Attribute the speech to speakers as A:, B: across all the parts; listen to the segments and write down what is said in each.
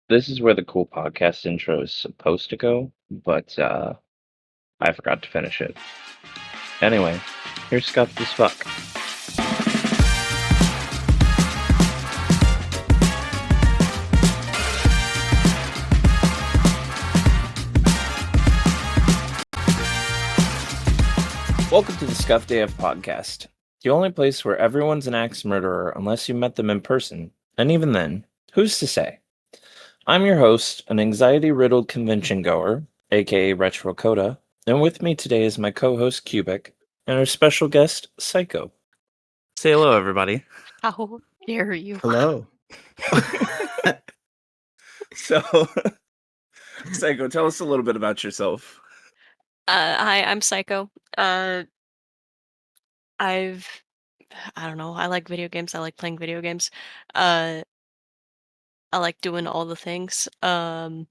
A: This is where the cool podcast intro is supposed to go, but I forgot to finish it. Anyway, here's Scuffed as Fuck. Welcome to the Scuffed AF podcast, the only place where everyone's an axe murderer unless you met them in person, and even then, who's to say? I'm your host, an anxiety-riddled convention goer, aka Retro Coda, and with me today is my co-host Cubic, and our special guest, Psycho. Say hello, everybody.
B: How dare you?
C: Hello.
A: So, Psycho, tell us a little bit about yourself.
B: Hi, I'm Psycho. I don't know, I like video games, I like playing video games. I like doing all the things.
A: Hey,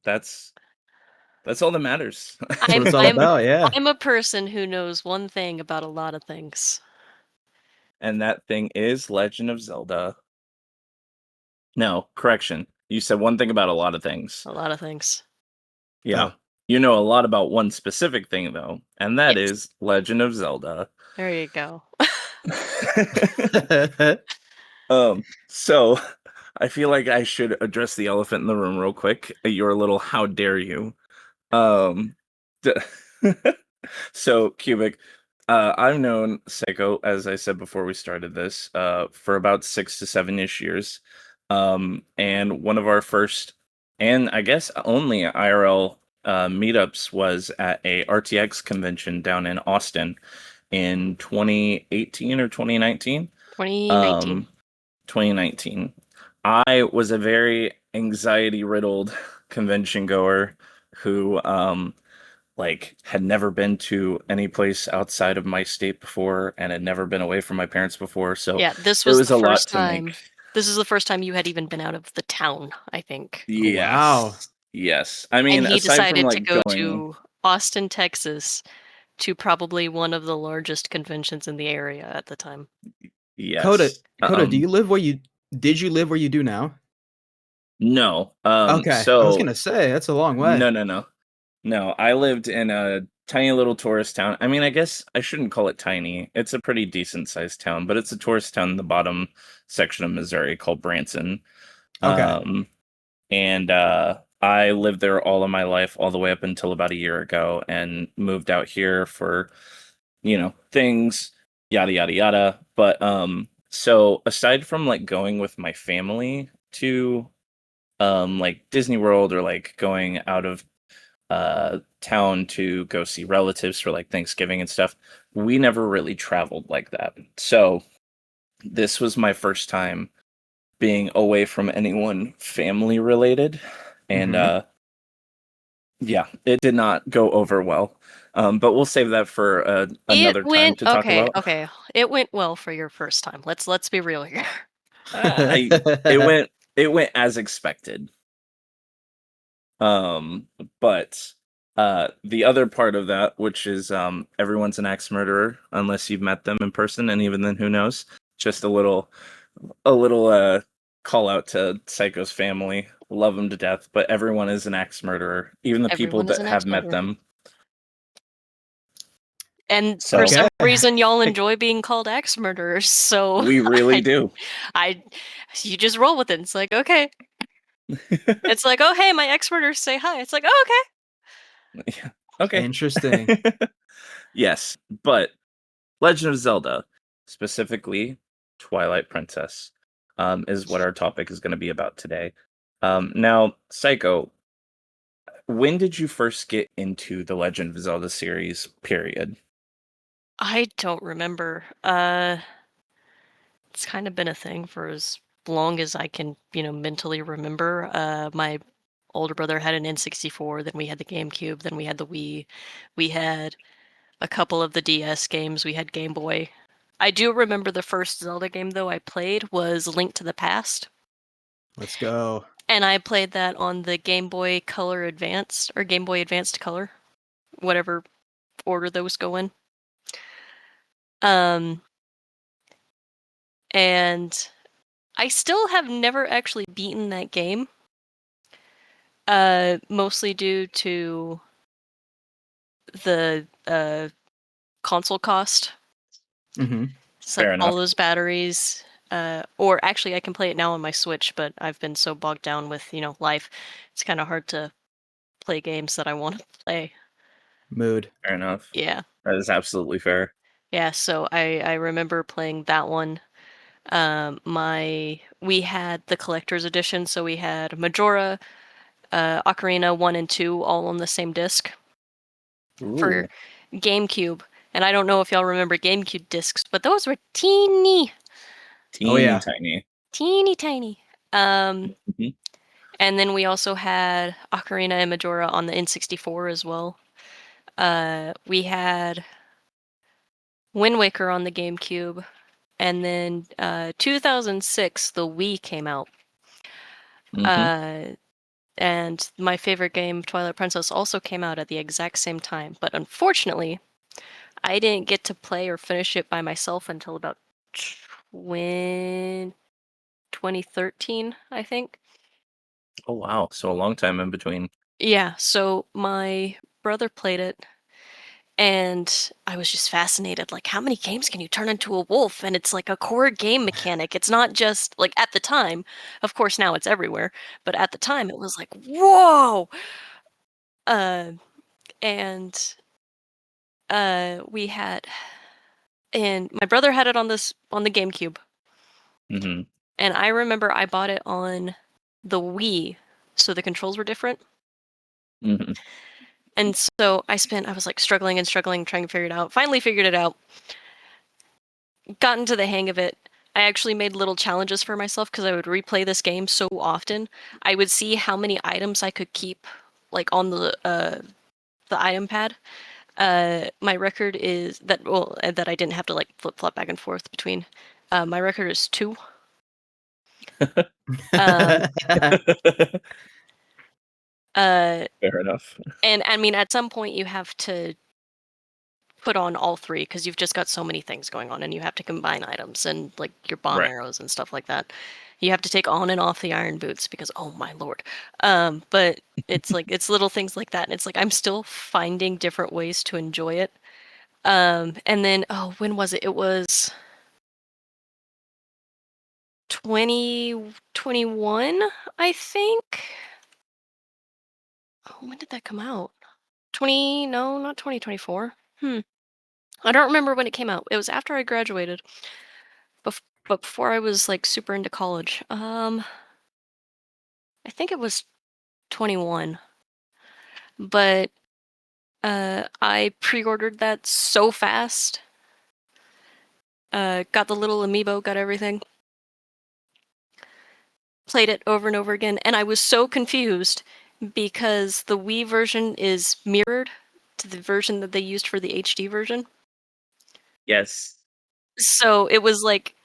A: that's all that matters.
C: That's what it's all about, yeah.
B: I'm a person who knows one thing about a lot of things.
A: And that thing is Legend of Zelda. No, correction. You said one thing about a lot of things.
B: A lot of things.
A: Yeah.
C: Oh.
A: You know a lot about one specific thing, though, and that
B: Yes.
A: is Legend of Zelda.
B: There you go.
A: So I feel like I should address the elephant in the room real quick. Your little how dare you. So Cubic, I've known Psycho, as I said before we started this, for about 6 to 7-ish years. And one of our first, and I guess only IRL meetups was at a RTX convention down in Austin in 2018 or 2019.
B: 2019.
A: 2019. I was a very anxiety-riddled convention goer who had never been to any place outside of my state before and had never been away from my parents before. So
B: Yeah, this
A: it
B: was
A: was
B: the
A: a lot
B: first
A: to
B: time.
A: make.
B: This is the first time you had even been out of the town, I think.
A: Yes.
C: Wow.
A: Yes. I mean,
B: And he
A: aside from
B: decided to
A: like
B: go
A: going,
B: to Austin, Texas, to probably one of the largest conventions in the area at the time.
A: yes.
C: Coda, do you live where you did you live where you do now?
A: No.
C: Okay.
A: So
C: I was gonna say that's a long way.
A: No, I lived in a tiny little tourist town. I mean, I guess I shouldn't call it tiny. It's a pretty decent sized town, but it's a tourist town in the bottom section of Missouri called Branson.
C: Okay.
A: And I lived there all of my life, all the way up until about a year ago, and moved out here for, things, yada yada yada. But so aside from like going with my family to like Disney World or like going out of town to go see relatives for like Thanksgiving and stuff, we never really traveled like that. So this was my first time being away from anyone family related, and yeah, it did not go over well. But we'll save that for another time to talk about.
B: Okay. It went well for your first time. Let's be real here.
A: It went as expected. But the other part of that, which is everyone's an axe murderer unless you've met them in person, and even then, who knows? Just a little call out to Psycho's family. Love them to death, but everyone is an axe murderer, even the people
B: Everyone is
A: that
B: an
A: have
B: axe
A: met
B: murderer.
A: them.
B: And
A: So-
B: for some
C: Okay.
B: reason, y'all enjoy being called axe murderers. So
A: We really do.
B: you just roll with it. It's like, okay. It's like, oh hey, my axe murderers say hi. It's like, oh, okay.
A: Yeah. Okay.
C: Interesting.
A: Yes, but Legend of Zelda, specifically Twilight Princess, is what our topic is going to be about today. Now, Psycho, when did you first get into the Legend of Zelda series, period?
B: I don't remember. It's kind of been a thing for as long as I can, mentally remember. My older brother had an N64, then we had the GameCube, then we had the Wii. We had a couple of the DS games, we had Game Boy. I do remember the first Zelda game, though, I played was Link to the Past.
C: Let's go.
B: And I played that on the Game Boy Color Advanced, or Game Boy Advanced Color, whatever order those go in. And I still have never actually beaten that game. Mostly due to the console cost.
C: Mm-hmm.
B: It's like
A: Fair
B: all
A: enough.
B: those batteries. Or actually, I can play it now on my Switch, but I've been so bogged down with life. It's kind of hard to play games that I want to play.
C: Mood.
A: Fair enough.
B: Yeah,
A: That is absolutely fair.
B: yeah. So I remember playing that one. We had the collector's edition, so we had Majora, Ocarina 1 and 2 all on the same disc for
A: Ooh,
B: GameCube. And I don't know if y'all remember GameCube discs, but those were teeny,
C: Oh
A: teeny
C: yeah.
A: tiny.
B: teeny tiny. Um,
A: Mhm.
B: and then we also had Ocarina and Majora on the N64 as well. We had Wind Waker on the GameCube, and then 2006 the Wii came out.
A: Mhm.
B: Uh, and my favorite game, Twilight Princess, also came out at the exact same time. But unfortunately, I didn't get to play or finish it by myself until about 2013, I think.
A: Oh wow, so a long time in between.
B: Yeah, so my brother played it, and I was just fascinated. Like, how many games can you turn into a wolf? And it's like a core game mechanic. It's not just like at the time, of course, now it's everywhere, but at the time it was like, whoa! Uh, and we had, and my brother had it on the GameCube.
A: Hmm.
B: And I remember I bought it on the Wii, so the controls were different.
A: Hmm.
B: And so I was like struggling and struggling, trying to figure it out. Finally figured it out. Got into the hang of it. I actually made little challenges for myself because I would replay this game so often. I would see how many items I could keep, like on the item pad. My record is that I didn't have to like flip flop back and forth between. My record is 2. Um, uh,
A: Fair enough.
B: and I mean, at some point you have to put on all 3 because you've just got so many things going on, and you have to combine items and like your bomb
A: Right.
B: arrows and stuff like that. You have to take on and off the iron boots because oh my lord. But it's like it's little things like that, and it's like I'm still finding different ways to enjoy it. And then when was it? It was 2021, I think. Oh, when did that come out? 20, no, not 2024. I don't remember when it came out. It was after I graduated, but before I was like super into college. I think it was 21. But I pre-ordered that so fast. Got the little amiibo, got everything. Played it over and over again, and I was so confused because the Wii version is mirrored to the version that they used for the HD version.
A: Yes.
B: So it was like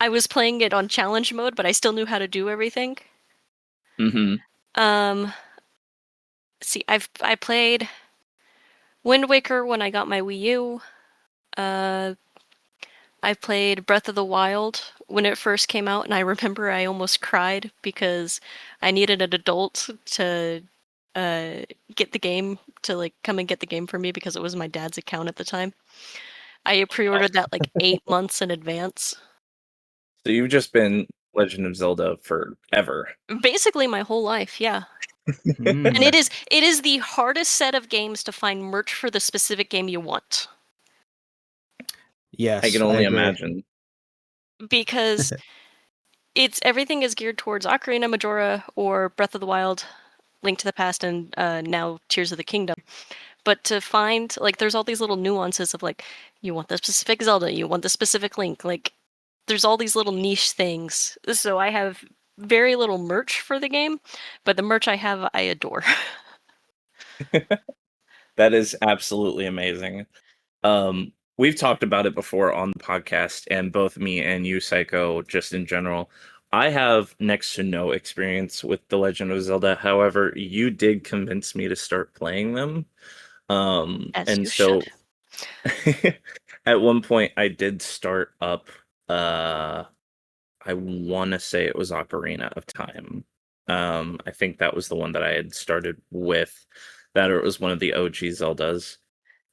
B: I was playing it on challenge mode, but I still knew how to do everything.
A: Hmm.
B: Um, see, I played Wind Waker when I got my Wii U. Uh, I played Breath of the Wild when it first came out, and I remember I almost cried because I needed an adult to uh, get the game to like come and get the game for me because it was my dad's account at the time. I
A: Oh,
B: pre-ordered that like 8 months in advance.
A: so you've just been Legend of Zelda forever.
B: Basically my whole life, yeah. And
C: Hmm.
B: it is the hardest set of games to find merch for the specific game you want.
A: I can
C: Yes, I
A: only
C: agree.
A: imagine.
B: Because everything is geared towards Ocarina, Majora, or Breath of the Wild, Link to the Past, and now Tears of the Kingdom. But to find like there's all these little nuances of like you want the specific Zelda, you want the specific Link, like there's all these little niche things. So I have very little merch for the game, but the merch I have I adore.
A: That is absolutely amazing. We've talked about it before on the podcast, and both me and you, Psycho, just in general. I have next to no experience with The Legend of Zelda. However, you did convince me to start playing them.
B: As
A: And
B: you should.
A: so at one point I did start up uh I want to say it was Ocarina of Time. I think that was the one that I had started with. That, or it was one of the OG Zeldas.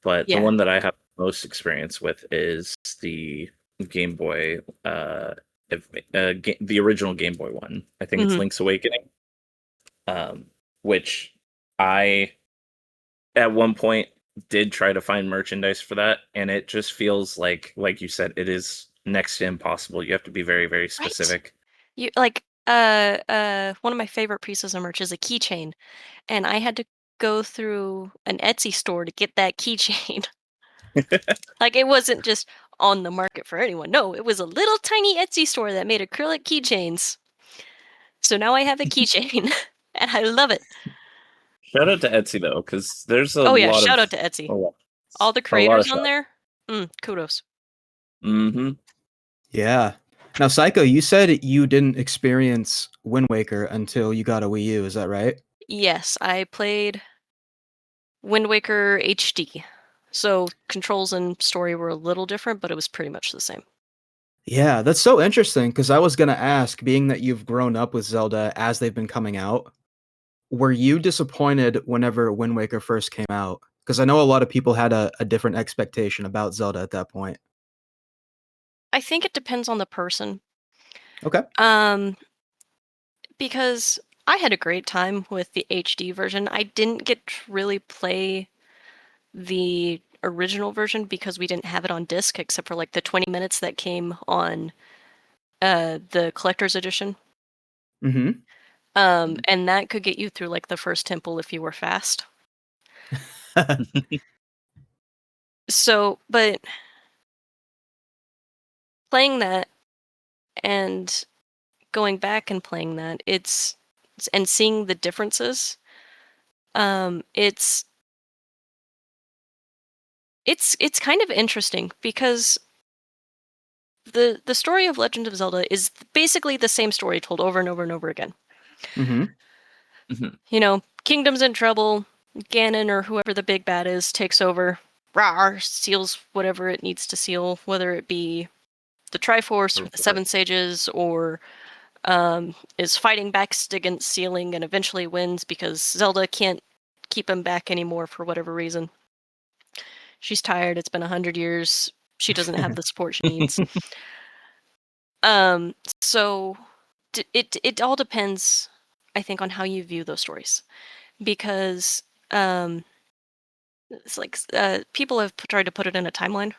A: But the
B: Yeah.
A: one that I have most experience with is the Game Boy, the original Game Boy one. I think it's
B: Mhm.
A: Link's Awakening, which I at one point did try to find merchandise for that, and it just feels like you said, it is next to impossible. You have to be very, very
B: Right?
A: specific.
B: You like, one of my favorite pieces of merch is a keychain, and I had to go through an Etsy store to get that keychain. Like, it wasn't just on the market for anyone. No, it was a little tiny Etsy store that made acrylic keychains. So now I have a keychain, and I love it.
A: Shout out to Etsy though, because there's
B: Oh yeah, shout out to Etsy.
A: a lot,
B: All the
A: a lot of
B: creators on
A: stuff.
B: there, kudos.
A: Mm-hmm.
C: Yeah. Now, Psycho, you said you didn't experience Wind Waker until you got a Wii U. Is that right?
B: Yes, I played Wind Waker HD. So controls and story were a little different, but it was pretty much the same.
C: Yeah, that's so interesting because I was gonna ask, being that you've grown up with Zelda as they've been coming out, were you disappointed whenever Wind Waker first came out? Because I know a lot of people had a different expectation about Zelda at that point.
B: I think it depends on the person.
C: Okay.
B: Because I had a great time with the HD version. I didn't get to really play the original version because we didn't have it on disc except for like the 20 minutes that came on the collector's edition.
C: Mm-hmm.
B: And that could get you through like the first temple if you were fast. So, but playing that and going back and playing that, and seeing the differences, it's kind of interesting because the story of Legend of Zelda is basically the same story told over and over and over again.
C: Mm-hmm.
A: Mm-hmm.
B: You know, kingdom's in trouble, Ganon or whoever the big bad is takes over, rawr, seals whatever it needs to seal, whether it be the Triforce or the Seven Sages, or is fighting back against sealing and eventually wins because Zelda can't keep him back anymore for whatever reason. She's tired, it's been 100 years, she doesn't have the support she needs. So it all depends, I think, on how you view those stories, because it's like people have tried to put it in a timeline,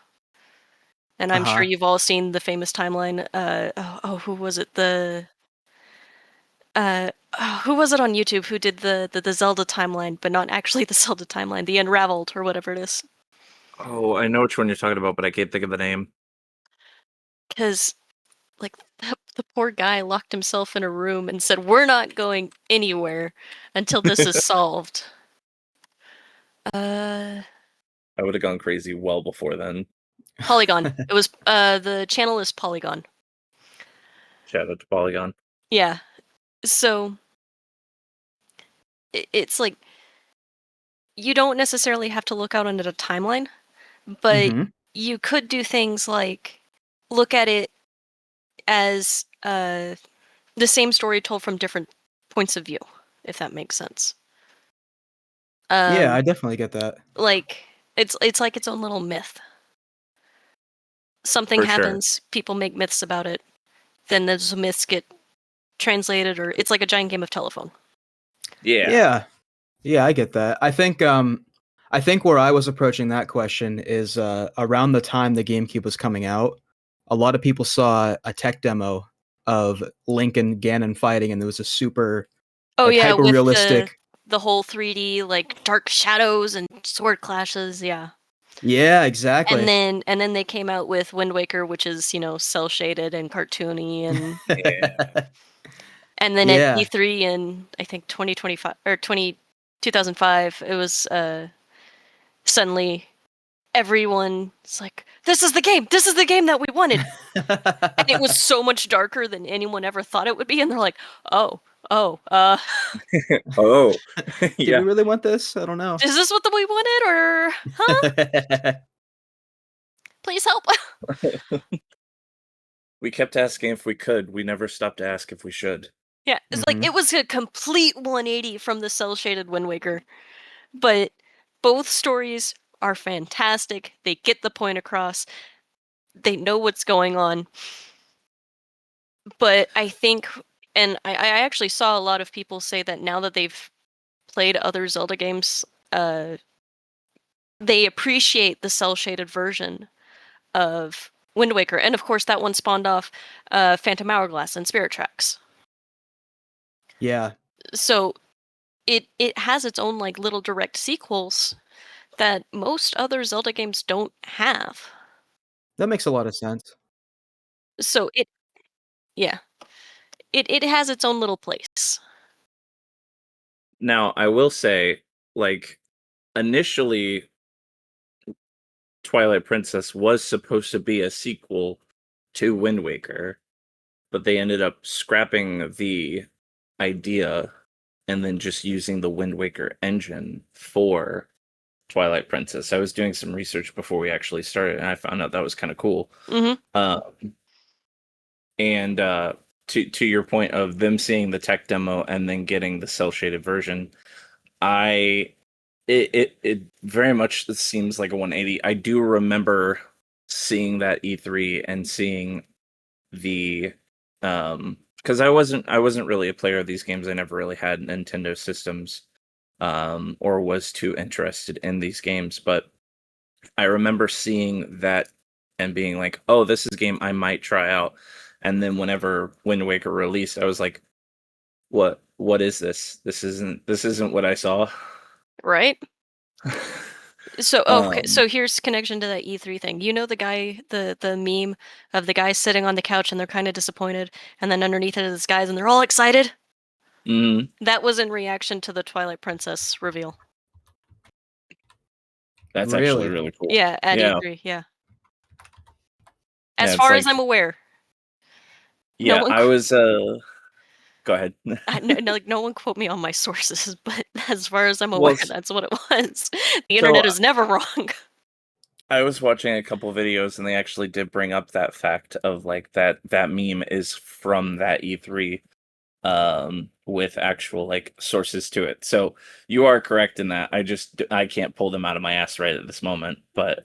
B: and I'm sure
C: Uh-huh.
B: you've all seen the famous timeline. Who was it? Who was it on YouTube who did the Zelda timeline, but not actually the Zelda timeline, the Unraveled or whatever it is?
A: Oh, I know which one you're talking about, but I can't think of the name.
B: Because like the poor guy locked himself in a room and said, "We're not going anywhere until this is solved." Uh,
A: I would have gone crazy well before then.
B: Polygon. It was the channel is Polygon.
A: Shout out to Polygon.
B: Yeah. So it's like you don't necessarily have to look out on it a timeline, but
C: Mm-hmm.
B: you could do things like look at it as the same story told from different points of view, if that makes sense.
C: Yeah,
B: Um,
C: I definitely get that.
B: like it's like its own little myth. Something
A: For sure.
B: happens, people make myths about it, then those myths get translated, or it's like a giant game of telephone.
A: Yeah.
C: Yeah. Yeah, I get that. I think where I was approaching that question is around the time the GameCube was coming out, a lot of people saw a tech demo of Link and Ganon fighting, and there was a super
B: Oh
C: like
B: yeah,
C: hyper
B: with
C: realistic.
B: the whole 3D like dark shadows and sword clashes, yeah.
C: Yeah, exactly.
B: And then they came out with Wind Waker, which is, cell shaded and cartoony,
A: Yeah.
B: and then at
C: Yeah.
B: E3 in I think 2025 or 2005, it was suddenly everyone's like, "This is the game. This is the game that we wanted." And it was so much darker than anyone ever thought it would be, and they're like, "Oh, oh,
A: Oh,
C: Did we
A: yeah.
C: really want this? I don't know.
B: is this what we wanted, or huh? Please help."
A: We kept asking if we could. We never stopped to ask if we should.
B: Yeah, it's like it was a complete 180 from the cell shaded Wind Waker, but both stories are fantastic. They get the point across. They know what's going on. But I think, and I actually saw a lot of people say that now that they've played other Zelda games, they appreciate the cell shaded version of Wind Waker, and of course that one spawned off Phantom Hourglass and Spirit Tracks.
C: Yeah.
B: So it has its own like little direct sequels that most other Zelda games don't have.
C: That makes a lot of sense.
B: So it has its own little place.
A: Now, I will say, like, initially, Twilight Princess was supposed to be a sequel to Wind Waker, but they ended up scrapping the idea and then just using the Wind Waker engine for Twilight Princess. I was doing some research before we actually started, and I found out that was kind of cool.
B: Mm-hmm.
A: And to your point of them seeing the tech demo and then getting the cell shaded version, it very much seems like a 180. I do remember seeing that E3 and seeing the because I wasn't really a player of these games. I never really had Nintendo systems or was too interested in these games, but I remember seeing that and being like, "Oh, this is a game I might try out." And then whenever Wind Waker released, I was like, "What is this? This isn't what I saw."
B: Right? So okay,
A: Um,
B: so here's connection to that E3 thing. You know the guy, the meme of the guy sitting on the couch and they're kind of disappointed, and then underneath it is this guys and they're all excited.
A: mhm.
B: That was in reaction to the Twilight Princess reveal.
A: That's actually
C: Really?
A: really cool.
B: Yeah, at
A: Yeah,
B: E3. Yeah.
A: yeah.
B: As
A: It's
B: far as
A: like,
B: I'm aware, no
A: yeah,
B: one.
A: I was. Go ahead.
B: No one quote me on my sources, but as far as I'm
A: Well,
B: aware, that's what it was. The
A: so
B: internet is never wrong.
A: I was watching a couple videos, and they actually did bring up that fact of like that meme is from that E3, with actual like sources to it. So you are correct in that. I can't pull them out of my ass right at this moment, but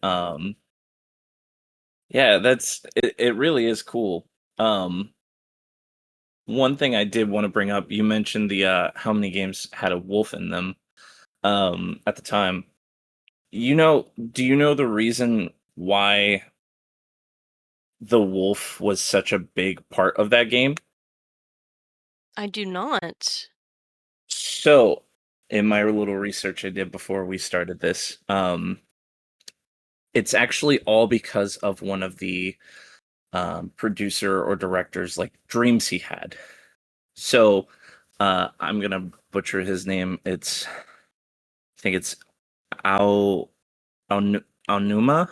A: yeah, it really is cool. Um, One thing I did want to bring up, you mentioned the how many games had a wolf in them at the time. Do you know the reason why the wolf was such a big part of that game?
B: I do not.
A: So, in my little research I did before we started this, it's actually all because of one of the producer or directors like dreams he had. So, I'm gonna butcher his name. I think it's Ao Aonuma.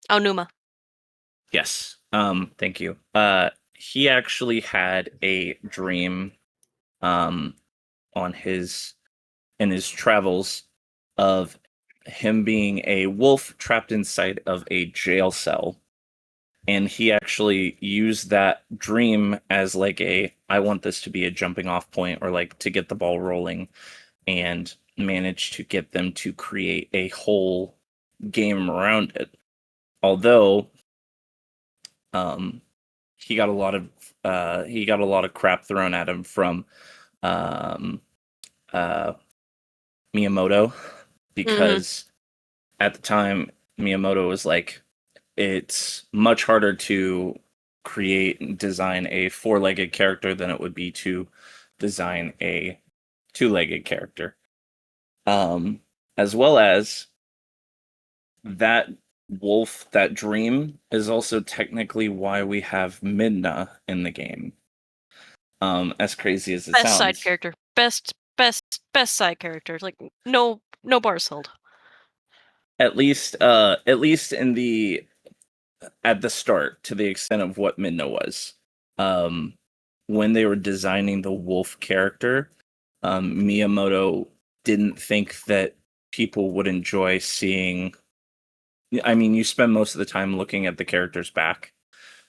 B: Aonuma.
A: Yes. Thank you. He actually had a dream um on his in his travels of him being a wolf trapped inside of a jail cell. And he actually used that dream as like I want this to be a jumping off point or like to get the ball rolling, and managed to get them to create a whole game around it. Although um he got a lot of crap thrown at him from um uh Miyamoto, because at the time Miyamoto was like, it's much harder to create and design a four-legged character than it would be to design a two-legged character. As well as that wolf, that dream is also technically why we have Midna in the game. As crazy as it
B: Best side
A: sounds.
B: character. Best side character. Like no bars held.
A: At least in the at the start, to the extent of what Midna was. Um, when they were designing the wolf character, Miyamoto didn't think that people would enjoy seeing. I mean, you spend most of the time looking at the character's back,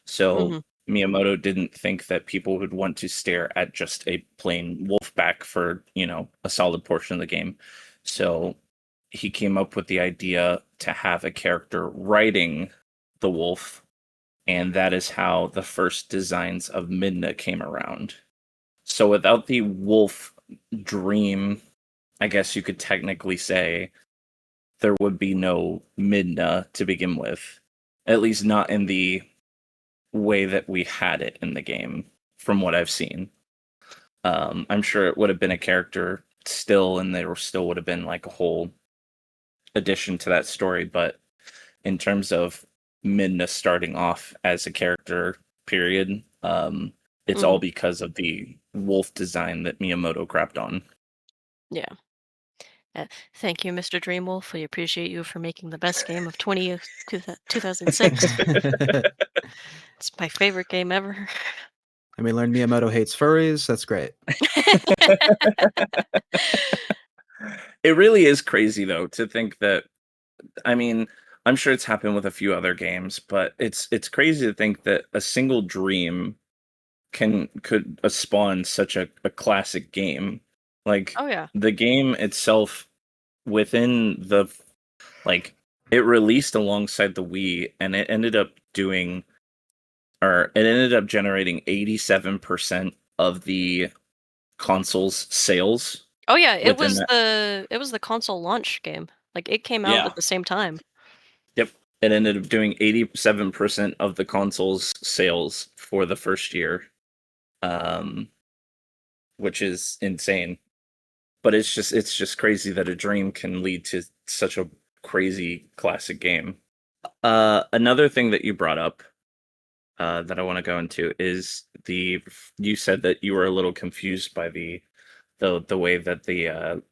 A: so Miyamoto didn't think that people would want to stare at just a plain wolf back for, a solid portion of the game. So he came up with the idea to have a character riding the wolf, and that is how the first designs of Midna came around. So without the wolf dream, I guess you could technically say there would be no Midna to begin with. At least not in the way that we had it in the game, from what I've seen. I'm sure it would have been a character still, and there still would have been like a whole addition to that story. But in terms of Midna starting off as a character, period, it's all because of the wolf design that Miyamoto grabbed on.
B: Yeah. Thank you, Mr. Dreamwolf. We appreciate you for making the best game of 2006. It's my favorite game ever.
C: And we learned Miyamoto hates furries. That's great.
A: It really is crazy, though, to think that. I mean, I'm sure it's happened with a few other games, but it's crazy to think that a single dream could spawn such a classic game. Like,
B: Oh yeah.
A: the game itself, within the like, it released alongside the Wii, and it ended up generating 87% of the console's sales.
B: Oh yeah, it
A: within
B: was
A: that.
B: the console launch game. Like it came out
A: Yeah.
B: at the same time.
A: Yep. It ended up doing 87% of the console's sales for the first year. Which is insane. But it's just crazy that a dream can lead to such a crazy classic game. Another thing that you brought up that I want to go into is you said that you were a little confused by the way that the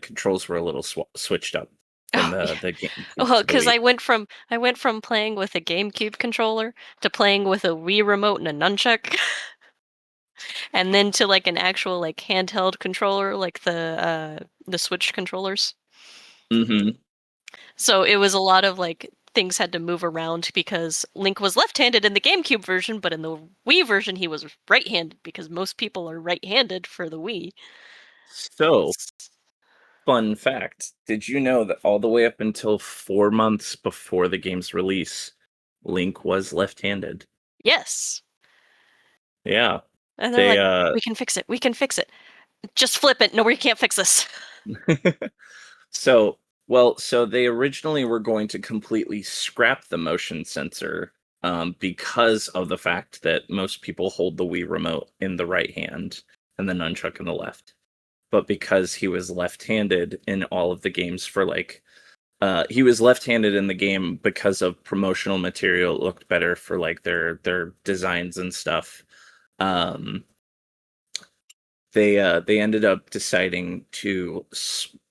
A: controls were a little switched up in the game.
B: Well, because I went from playing with a GameCube controller to playing with a Wii remote and a nunchuck, and then to like an actual like handheld controller, like the Switch controllers.
A: Mm-hmm.
B: So it was a lot of like things had to move around because Link was left-handed in the GameCube version, but in the Wii version he was right-handed because most people are right-handed for the Wii.
A: So, fun fact, did you know that all the way up until 4 months before the game's release, Link was left-handed?
B: Yes.
A: Yeah.
B: And they're like, we can fix it. We can fix it. Just flip it. No, we can't fix this.
A: So they originally were going to completely scrap the motion sensor because of the fact that most people hold the Wii remote in the right hand and the nunchuck in the left. But because he was left-handed in all of the games for like he was left-handed in the game because of promotional material, it looked better for like their designs and stuff. They ended up deciding to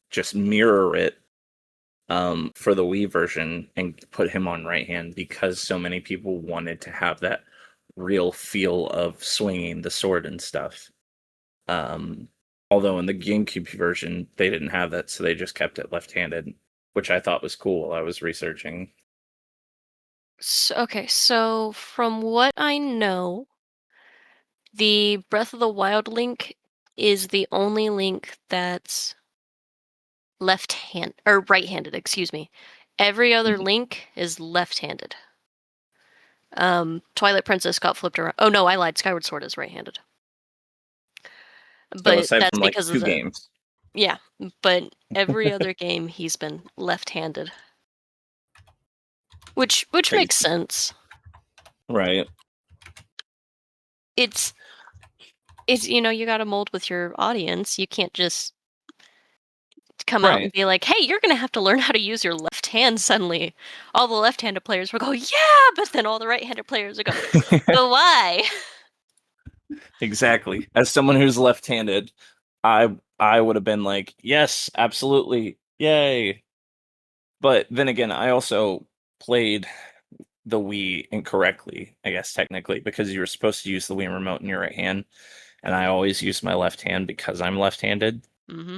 A: just mirror it for the Wii version and put him on right hand because so many people wanted to have that real feel of swinging the sword and stuff. Although in the GameCube version they didn't have that, so they just kept it left-handed, which I thought was cool. I was researching.
B: So from what I know, the Breath of the Wild Link is the only Link that's right-handed, excuse me. Every other Link is left-handed. Twilight Princess got flipped around. Oh no, I lied. Skyward Sword is right-handed. But
A: aside
B: that's
A: from like
B: because
A: two
B: of the
A: games.
B: Yeah, but every other game he's been left-handed. Which
A: Crazy.
B: makes sense.
A: Right.
B: It's you got to mold with your audience. You can't just come out and be like, "Hey, you're going to have to learn how to use your left hand suddenly." All the left-handed players will go, "Yeah," but then all the right-handed players will go, "But why?"
A: Exactly. As someone who's left-handed, I would have been like, "Yes, absolutely. Yay." But then again, I also played the Wii incorrectly, I guess technically, because you were supposed to use the Wii remote in your right hand, and I always use my left hand because I'm left-handed.
B: Mm-hmm.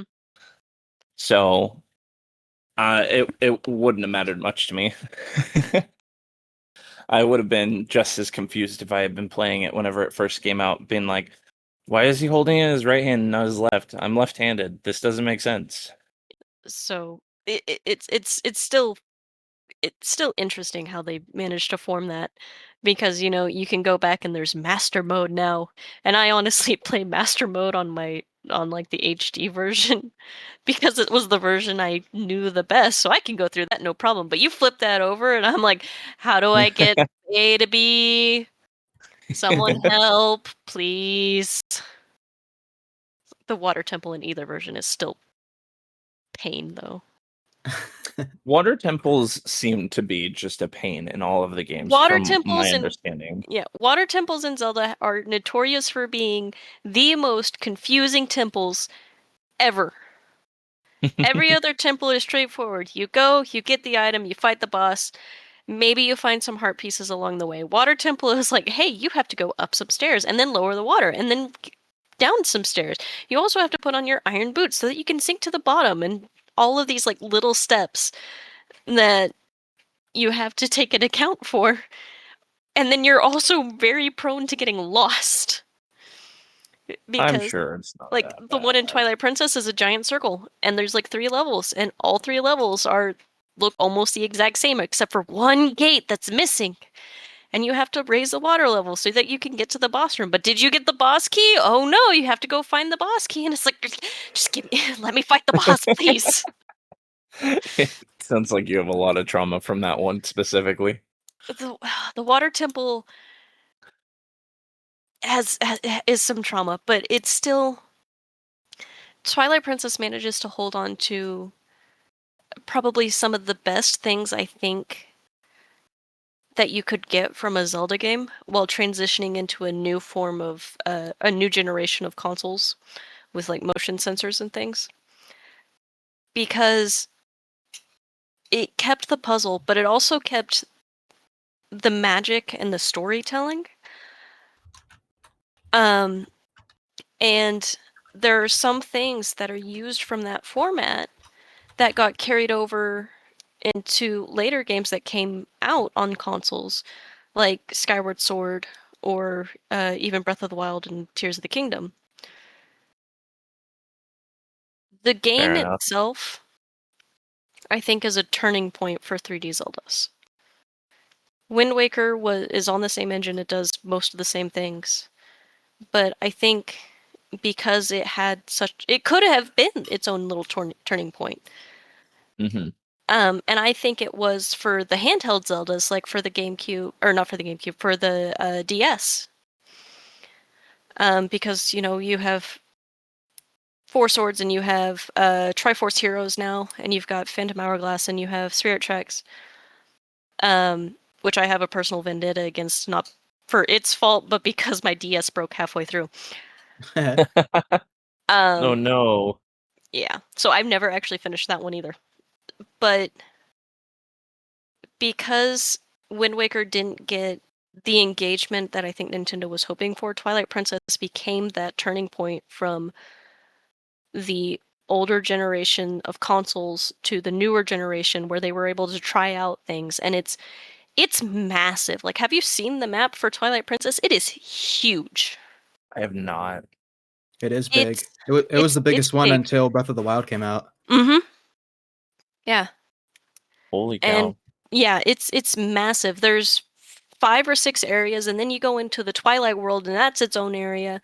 A: So, it wouldn't have mattered much to me. I would have been just as confused if I had been playing it whenever it first came out, being like, why is he holding it in his right hand and not his left? I'm left-handed. This doesn't make sense.
B: So it's still interesting how they managed to form that because you can go back and there's master mode now, and I honestly play master mode on like the HD version because it was the version I knew the best, so I can go through that no problem. But you flip that over and I'm like, how do I get A to B? Someone help, please. The water temple in either version is still pain though.
A: Water temples seem to be just a pain in all of the games,
B: Water
A: from
B: temples
A: my
B: and
A: understanding.
B: Yeah, water temples in Zelda are notorious for being the most confusing temples ever. Every other temple is straightforward. You go, you get the item, you fight the boss. Maybe you find some heart pieces along the way. Water temple is like, hey, you have to go up some stairs and then lower the water and then down some stairs. You also have to put on your iron boots so that you can sink to the bottom, and all of these like little steps that you have to take an account for. And then you're also very prone to getting lost.
A: I'm
B: Because
A: sure it's not
B: like
A: that
B: the one in
A: bad.
B: Twilight Princess is a giant circle, and there's like 3 levels, and all 3 levels look almost the exact same except for one gate that's missing. And you have to raise the water level so that you can get to the boss room. But did you get the boss key? Oh no, you have to go find the boss key. And it's like, just give me, let me fight the boss, please.
A: It sounds like you have a lot of trauma from that one specifically.
B: The water temple is some trauma, but it's still Twilight Princess manages to hold on to probably some of the best things I think that you could get from a Zelda game while transitioning into a new form of a new generation of consoles with like motion sensors and things. Because it kept the puzzle, but it also kept the magic and the storytelling. Um, and there are some things that are used from that format that got carried over into later games that came out on consoles, like Skyward Sword or even Breath of the Wild and Tears of the Kingdom. The
A: Fair
B: game
A: enough.
B: itself, I think, is a turning point for 3D Zeldas. Wind Waker is on the same engine, it does most of the same things, but I think because it could have been its own little turning point.
A: Hmm.
B: And I think it was for the handheld Zeldas, like for the GameCube, or not for the GameCube, for the DS. Because, you have Four Swords and you have Triforce Heroes now, and you've got Phantom Hourglass and you have Spirit Tracks, which I have a personal vendetta against, not for its fault, but because my DS broke halfway through.
A: Oh no.
B: Yeah, so I've never actually finished that one either. But because Wind Waker didn't get the engagement that I think Nintendo was hoping for, Twilight Princess became that turning point from the older generation of consoles to the newer generation where they were able to try out things, and it's massive. Like, have you seen the map for Twilight Princess? It is huge.
A: I have not.
C: It is big.
B: It's
C: It was the
B: it's
C: biggest one
B: big.
C: until Breath of the Wild came out.
B: Mm-hmm. Yeah.
A: Holy
B: And
A: cow.
B: yeah, it's massive. There's 5 or 6 areas, and then you go into the Twilight World, and that's its own area.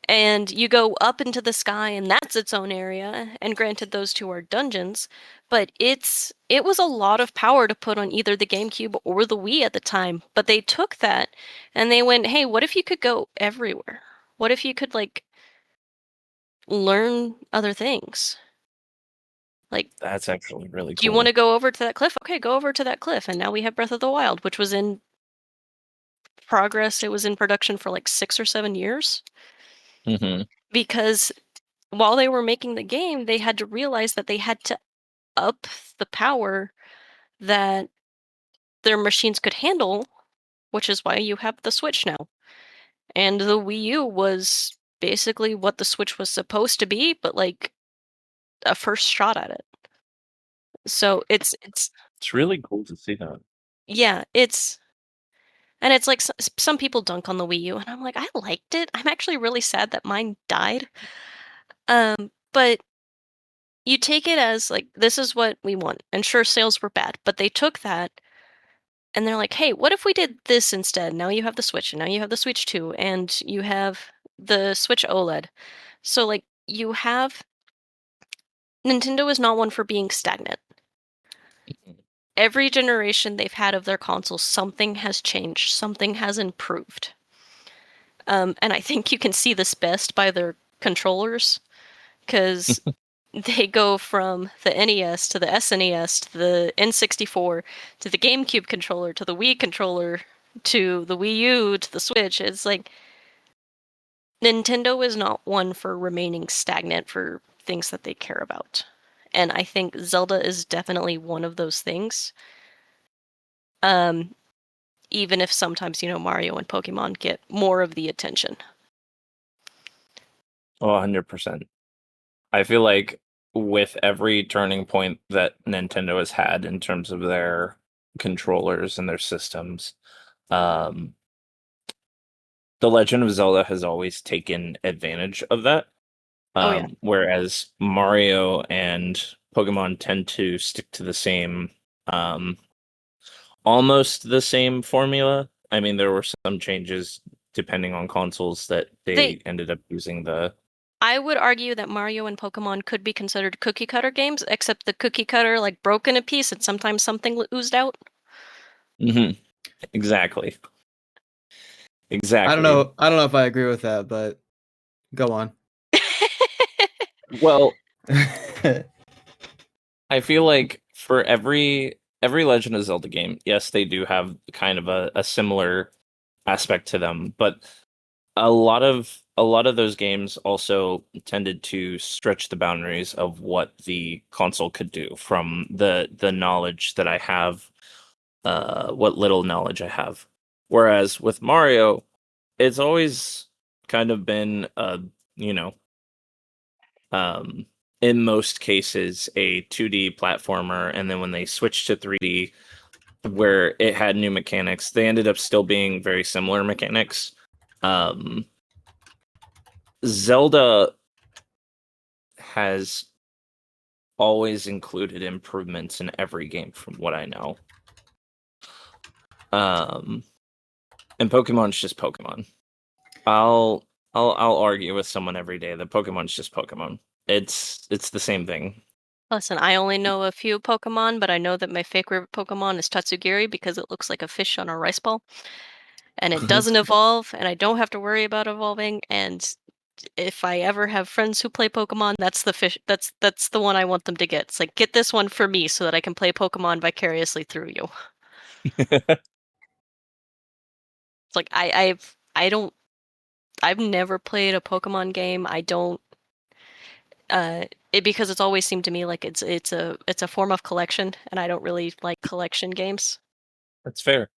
B: And you go up into the sky, and that's its own area. And granted, those two are dungeons, but it was a lot of power to put on either the GameCube or the Wii at the time. But they took that and they went, "Hey, what if you could go everywhere? What if you could like learn other things? Like,
A: That's actually really
B: do you want
A: cool.
B: to go over to that cliff? Okay, go over to that cliff." And now we have Breath of the Wild, which was in progress. It was in production for like 6 or 7 years
A: Hmm.
B: because while they were making the game, they had to realize that they had to up the power that their machines could handle, which is why you have the Switch now. And the Wii U was basically what the Switch was supposed to be, but like a first shot at it. So it's
A: It's really cool to see that.
B: yeah, And it's like some people dunk on the Wii U, and I'm like, I liked it. I'm actually really sad that mine died. But you take it as like, this is what we want. And sure, sales were bad, but they took that and they're like, hey, what if we did this instead? Now you have the Switch, and now you have the Switch 2, and you have the Switch OLED. So, like, you have. Nintendo is not one for being stagnant. Every generation they've had of their consoles, something has changed, something has improved. And I think you can see this best by their controllers, because they go from the NES to the SNES to the N64 to the GameCube controller to the Wii controller to the Wii U to the Switch. It's like Nintendo is not one for remaining stagnant for things that they care about. And I think Zelda is definitely one of those things. Even if sometimes, Mario and Pokemon get more of the attention.
A: Oh, 100%. I feel like with every turning point that Nintendo has had in terms of their controllers and their systems, The Legend of Zelda has always taken advantage of that.
B: Oh, yeah.
A: Whereas Mario and Pokemon tend to stick to the same, almost the same formula. I mean, there were some changes depending on consoles that they ended up using the.
B: I would argue that Mario and Pokemon could be considered cookie cutter games, except the cookie cutter like broke in a piece and sometimes something oozed out.
A: Mm-hmm. Exactly. Exactly.
C: I don't know if I agree with that, but go on.
A: Well, I feel like for every Legend of Zelda game, yes, they do have kind of a similar aspect to them, but a lot of those games also tended to stretch the boundaries of what the console could do from the knowledge that I have, what little knowledge I have. Whereas with Mario, it's always kind of been in most cases a 2D platformer, and then when they switched to 3D where it had new mechanics, they ended up still being very similar mechanics. Zelda has always included improvements in every game from what I know. And Pokemon's just Pokemon. I'll argue with someone every day that Pokemon's just Pokemon. It's the same thing.
B: Listen, I only know a few Pokemon, but I know that my favorite Pokemon is Tatsugiri because it looks like a fish on a rice ball. And it doesn't evolve, and I don't have to worry about evolving, and if I ever have friends who play Pokemon, that's the fish that's the one I want them to get. It's like, get this one for me so that I can play Pokemon vicariously through you. It's like I've never played a Pokemon game. I don't because it's always seemed to me like it's a form of collection, and I don't really like collection games.
A: That's fair.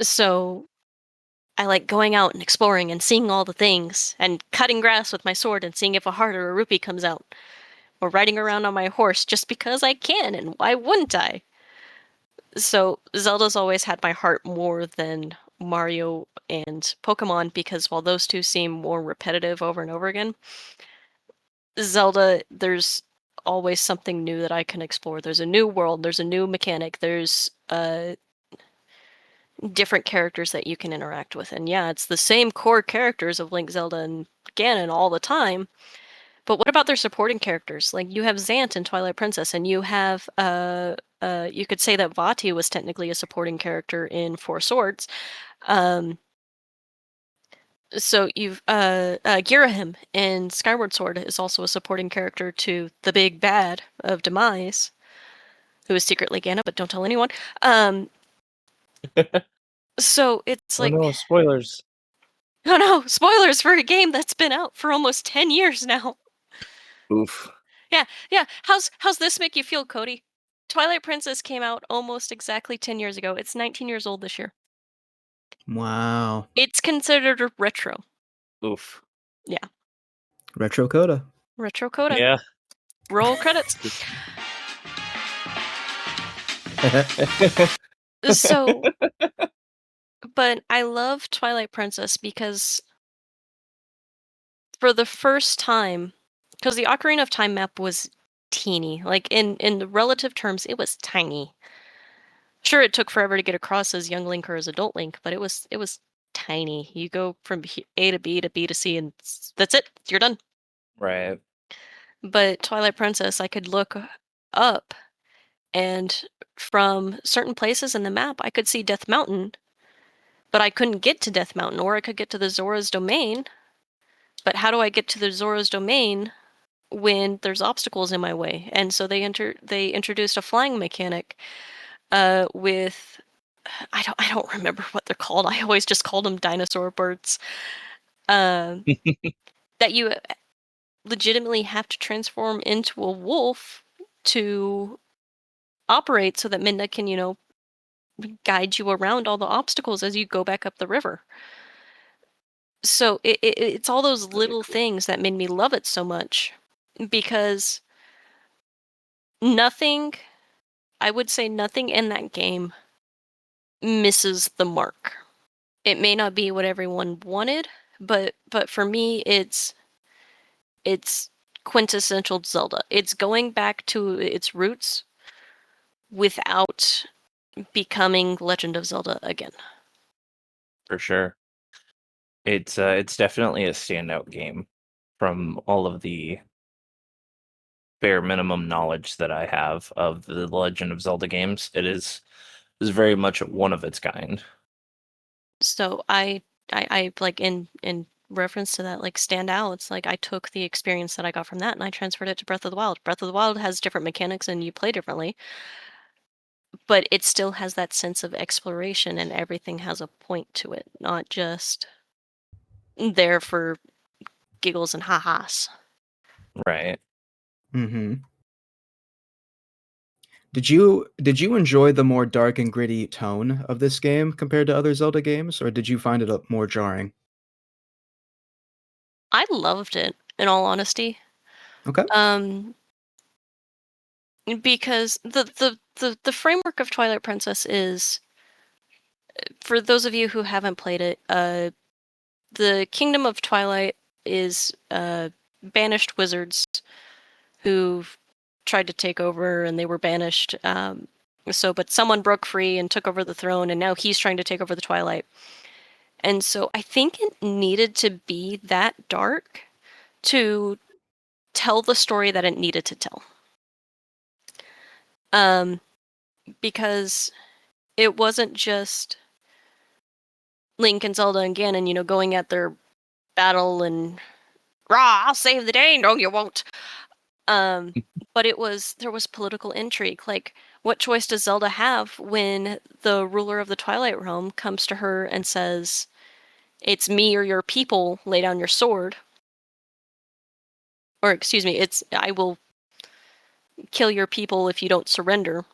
B: So I like going out and exploring and seeing all the things and cutting grass with my sword and seeing if a heart or a rupee comes out, or riding around on my horse just because I can, and why wouldn't I? So Zelda's always had my heart more than Mario and Pokemon, because while those two seem more repetitive over and over again, Zelda, there's always something new that I can explore. There's a new world, there's a new mechanic, there's different characters that you can interact with. And yeah, it's the same core characters of Link, Zelda, and Ganon all the time. But what about their supporting characters? Like, you have Zant in Twilight Princess, and you have you could say that Vati was technically a supporting character in Four Swords. So you've Girahim in Skyward Sword is also a supporting character to the big bad of Demise, who is secretly Ganon, but don't tell anyone. So it's like,
A: oh no, spoilers.
B: Oh no, spoilers for a game that's been out for almost 10 years now.
A: Oof.
B: Yeah. How's this make you feel, Cody? Twilight Princess came out almost exactly 10 years ago. It's 19 years old this year.
C: Wow.
B: It's considered a retro.
A: Oof.
B: Yeah.
C: Retro Coda.
B: Retro Coda.
A: Yeah.
B: Roll credits. So, But I love Twilight Princess because for the first time, because the Ocarina of Time map was teeny, like in the relative terms, it was tiny. Sure, it took forever to get across as young Link or as adult Link, but it was tiny. You go from A to B to B to C, and that's it. You're done.
A: Right.
B: But Twilight Princess, I could look up, and from certain places in the map, I could see Death Mountain, but I couldn't get to Death Mountain, or I could get to the Zora's Domain. But how do I get to the Zora's Domain when there's obstacles in my way? And so they introduced a flying mechanic with I don't remember what they're called. I always just called them dinosaur birds. That you legitimately have to transform into a wolf to operate so that Midna can, guide you around all the obstacles as you go back up the river. So it's all those little things that made me love it so much, because I would say nothing in that game misses the mark. It may not be what everyone wanted, but for me it's quintessential Zelda. It's going back to its roots without becoming Legend of Zelda again.
A: For sure. It's definitely a standout game from all of the bare minimum knowledge that I have of the Legend of Zelda games. It is very much one of its kind.
B: So I like in reference to that, like, stand out. It's like I took the experience that I got from that and I transferred it to Breath of the Wild. Breath of the Wild has different mechanics and you play differently, but it still has that sense of exploration and everything has a point to it, not just there for giggles and ha-has.
A: Right.
C: Mm-hmm. Did you enjoy the more dark and gritty tone of this game compared to other Zelda games, or did you find it more jarring?
B: I loved it, in all honesty.
C: Okay.
B: Because the framework of Twilight Princess is, for those of you who haven't played it, the Kingdom of Twilight is banished wizards who tried to take over, and they were banished. But someone broke free and took over the throne, and now he's trying to take over the Twilight. And so I think it needed to be that dark to tell the story that it needed to tell. Because it wasn't just Link and Zelda and Ganon, going at their battle and rah, I'll save the day. No, you won't. But there was political intrigue. Like, what choice does Zelda have when the ruler of the Twilight Realm comes to her and says, "It's me or your people. Lay down your sword." Or excuse me, I will kill your people if you don't surrender.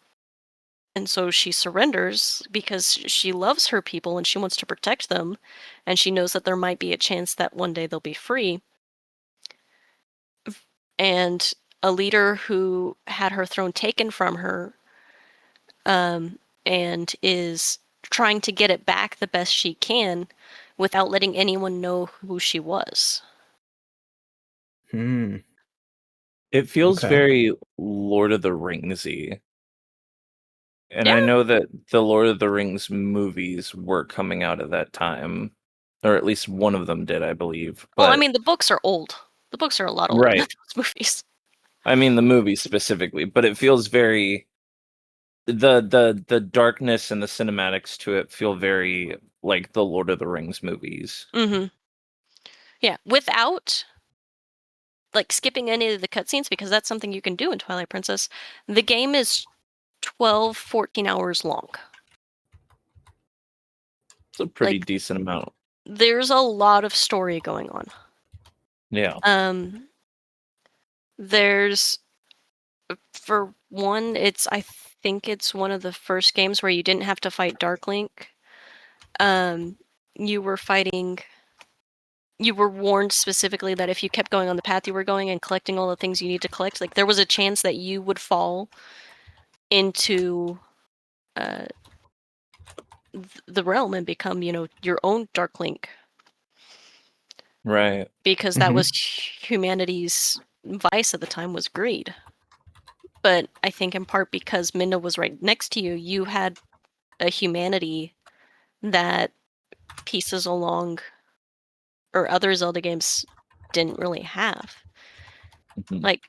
B: And so she surrenders because she loves her people and she wants to protect them, and she knows that there might be a chance that one day they'll be free. And a leader who had her throne taken from her, and is trying to get it back the best she can without letting anyone know who she was.
C: Hmm.
A: It feels
C: Okay.
A: very Lord of the Ringsy. And
B: Yeah.
A: I know that the Lord of the Rings movies were coming out at that time, or at least one of them did, I believe.
B: Well, I
A: But
B: mean, the books are old. The books are a lot older than
A: right.
B: those movies.
A: I mean the movies specifically, but it feels very the darkness and the cinematics to it feel very like the Lord of the Rings movies.
B: Mm-hmm. Yeah, without like skipping any of the cutscenes, because that's something you can do in Twilight Princess. The game is 12, 14 hours long.
A: It's a pretty
B: Like,
A: decent amount.
B: there's a lot of story going on.
A: Yeah.
B: There's, for one, I think it's one of the first games where you didn't have to fight Dark Link. You were warned specifically that if you kept going on the path you were going and collecting all the things you need to collect, like, there was a chance that you would fall into the realm and become, your own Dark Link,
A: Right.
B: because that was humanity's vice at the time, was greed. But I think in part because Minna was right next to you, you had a humanity that Pieces Along or other Zelda games didn't really have.
A: Mhm.
B: Like,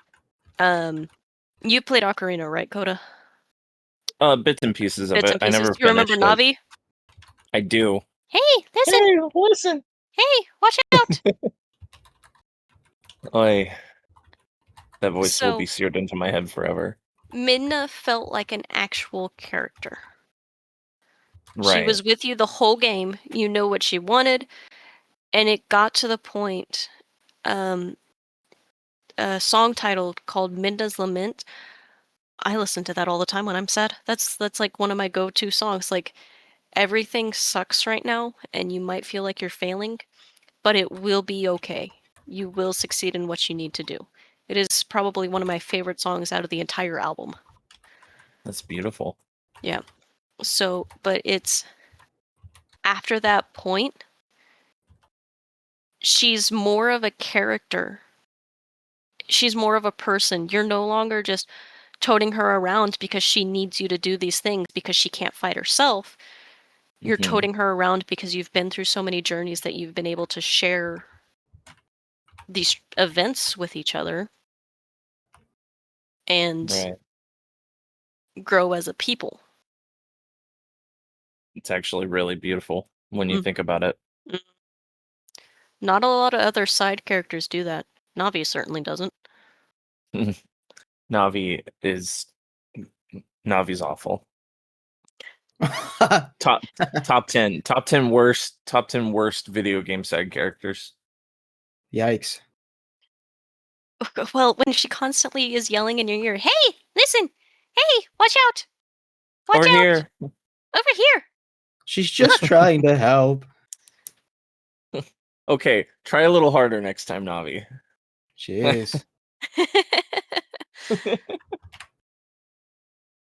B: you played Ocarina, right, Coda?
A: Bits and pieces of
B: Bits
A: it.
B: and
A: I
B: pieces.
A: never
B: You remember
A: finished it.
B: Navi?
A: I do.
B: Hey, listen!
A: Hey, listen.
B: Hey, watch out!
A: Oy, that voice will be
B: So,
A: seared into my head forever.
B: Minna felt like an actual character. She
A: Right.
B: was with you the whole game. You know what she wanted, and it got to the point. A song title called Minna's Lament. I listen to that all the time when I'm sad. That's like one of my go-to songs. Like, everything sucks right now, and you might feel like you're failing, but it will be okay. You will succeed in what you need to do. It is probably one of my favorite songs out of the entire album.
A: That's beautiful.
B: Yeah. So, but it's after that point, she's more of a character. She's more of a person. You're no longer just toting her around because she needs you to do these things because she can't fight herself. You're
A: Mhm.
B: toting her around because you've been through so many journeys that you've been able to share these events with each other and
A: Right.
B: grow as a people.
A: It's actually really beautiful when you think about it.
B: Not a lot of other side characters do that. Navi certainly doesn't.
A: Navi's awful. Top 10 worst video game side characters.
C: Yikes.
B: Well, when she constantly is yelling in your ear, "Hey, listen! Hey, watch out! Watch
A: Over
B: out!
A: here.
B: Over here!"
C: She's just trying to help.
A: Okay, try a little harder next time, Navi.
C: Jeez.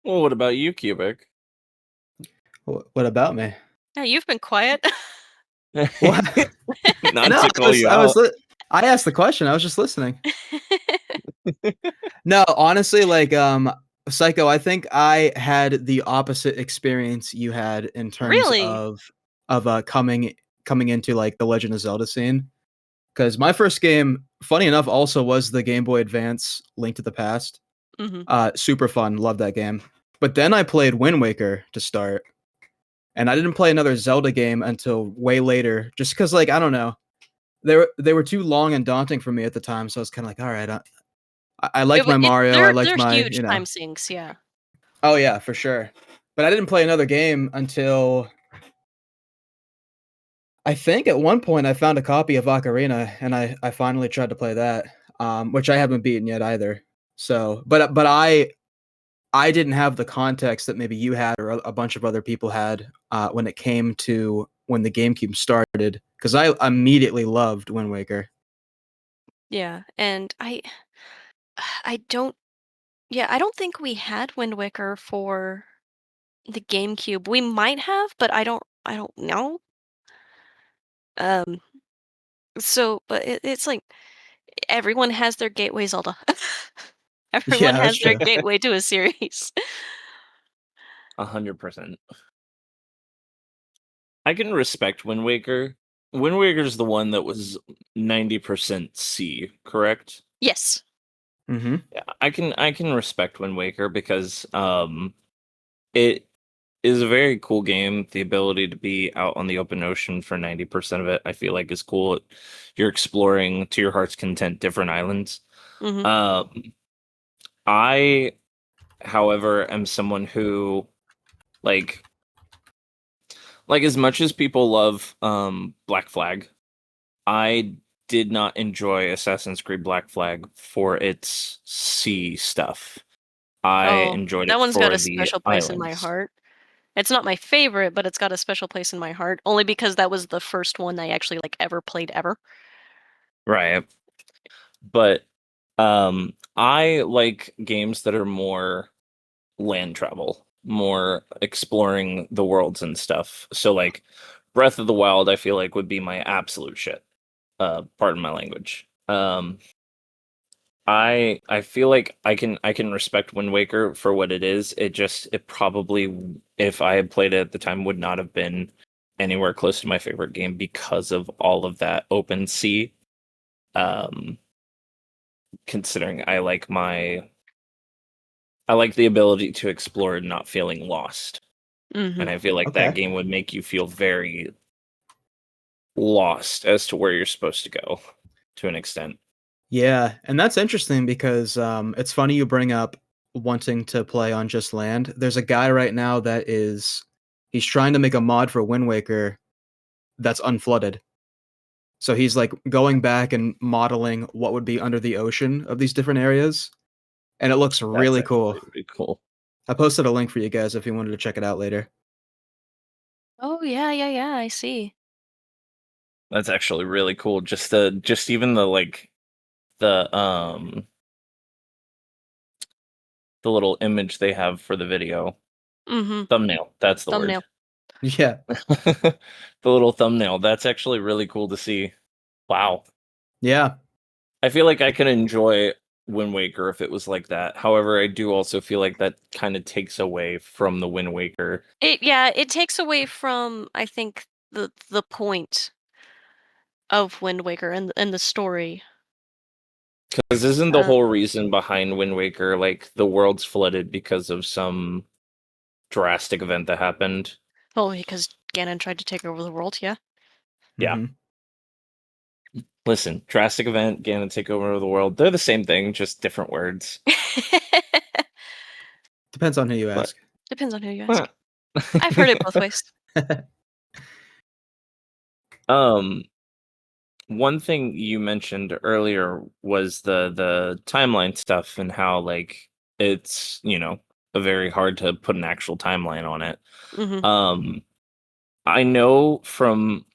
A: Well, what about you, Cubic?
C: What about me?
B: Now you've been quiet.
C: What?
A: Not
C: No,
A: to call you out.
C: I asked the question. I was just listening. No, honestly, like Psycho, I think I had the opposite experience you had in terms
B: Really?
C: of coming into like the Legend of Zelda scene. Because my first game, funny enough, also was the Game Boy Advance Link to the Past.
B: Mm-hmm.
C: Super fun, love that game. But then I played Wind Waker to start, and I didn't play another Zelda game until way later, just because like I don't know, they were too long and daunting for me at the time. So I was kind of like, all right, I liked my Mario, I liked
B: They're
C: my
B: huge time sinks, yeah.
C: Oh yeah, for sure. But I didn't play another game until I think at one point I found a copy of Ocarina, and I finally tried to play that, which I haven't beaten yet either. So, but I didn't have the context that maybe you had or a bunch of other people had when it came to when the GameCube started, because I immediately loved Wind Waker.
B: Yeah, and I don't think we had Wind Waker for the GameCube. We might have, but I don't know. Um, so but it's like everyone has their gateway Zelda. Everyone
C: Yeah, that's
B: has their
C: true.
B: gateway to a series.
A: 100%. I can respect Wind Waker. Wind Waker's the one that was 90% C, correct?
B: Yes.
C: Mm-hmm.
A: Yeah, I can respect Wind Waker because it is a very cool game. The ability to be out on the open ocean for 90% of it, I feel like is cool. You're exploring to your heart's content different islands.
B: Mm-hmm.
A: I, however, am someone who like as much as people love Black Flag, I did not enjoy Assassin's Creed Black Flag for its sea stuff. I
B: Oh,
A: enjoyed
B: that
A: it
B: one's got
A: for
B: a
A: the
B: special place in my
A: islands.
B: heart. It's not my favorite, but it's got a special place in my heart, only because that was the first one I actually like ever played ever.
A: Right. But I like games that are more land travel. more exploring the worlds and stuff. So like Breath of the Wild, I feel like would be my absolute shit. Pardon my language. I feel like I can respect Wind Waker for what it is. It probably, if I had played it at the time, would not have been anywhere close to my favorite game because of all of that open sea. Um, Considering I like the ability to explore and not feeling lost.
B: Mm-hmm.
A: And I feel like that
C: Okay.
A: game would make you feel very lost as to where you're supposed to go to an extent.
C: Yeah, and that's interesting because it's funny you bring up wanting to play on just land. There's a guy right now he's trying to make a mod for Wind Waker that's unflooded. So he's like going back and modeling what would be under the ocean of these different areas, and it looks
A: That's
C: really cool.
A: actually pretty cool.
C: I posted a link for you guys if you wanted to check it out later.
B: Oh yeah, I see.
A: That's actually really cool. Just even the the little image they have for the video.
B: Mm-hmm.
A: Thumbnail, that's the word.
B: Thumbnail.
C: Yeah.
A: The little thumbnail. That's actually really cool to see. Wow.
C: Yeah.
A: I feel like I could enjoy Wind Waker if it was like that. However, I do also feel like that kind of takes away from the Wind Waker.
B: It takes away from, I think, the point of Wind Waker and the story.
A: Because isn't the
B: Uh,
A: whole reason behind Wind Waker like the world's flooded because of some drastic event that happened?
B: well, because Ganon tried to take over the world, yeah.
A: Yeah.
C: Mhm.
A: Listen, drastic event, Ganon take over the world. They're the same thing, just different words.
C: Depends on who you
A: But
C: ask.
B: Depends on who you
A: huh.
B: ask. I've heard it both ways.
A: um One thing you mentioned earlier was the timeline stuff and how like it's, very hard to put an actual timeline on it.
B: Mm-hmm.
A: Um I know from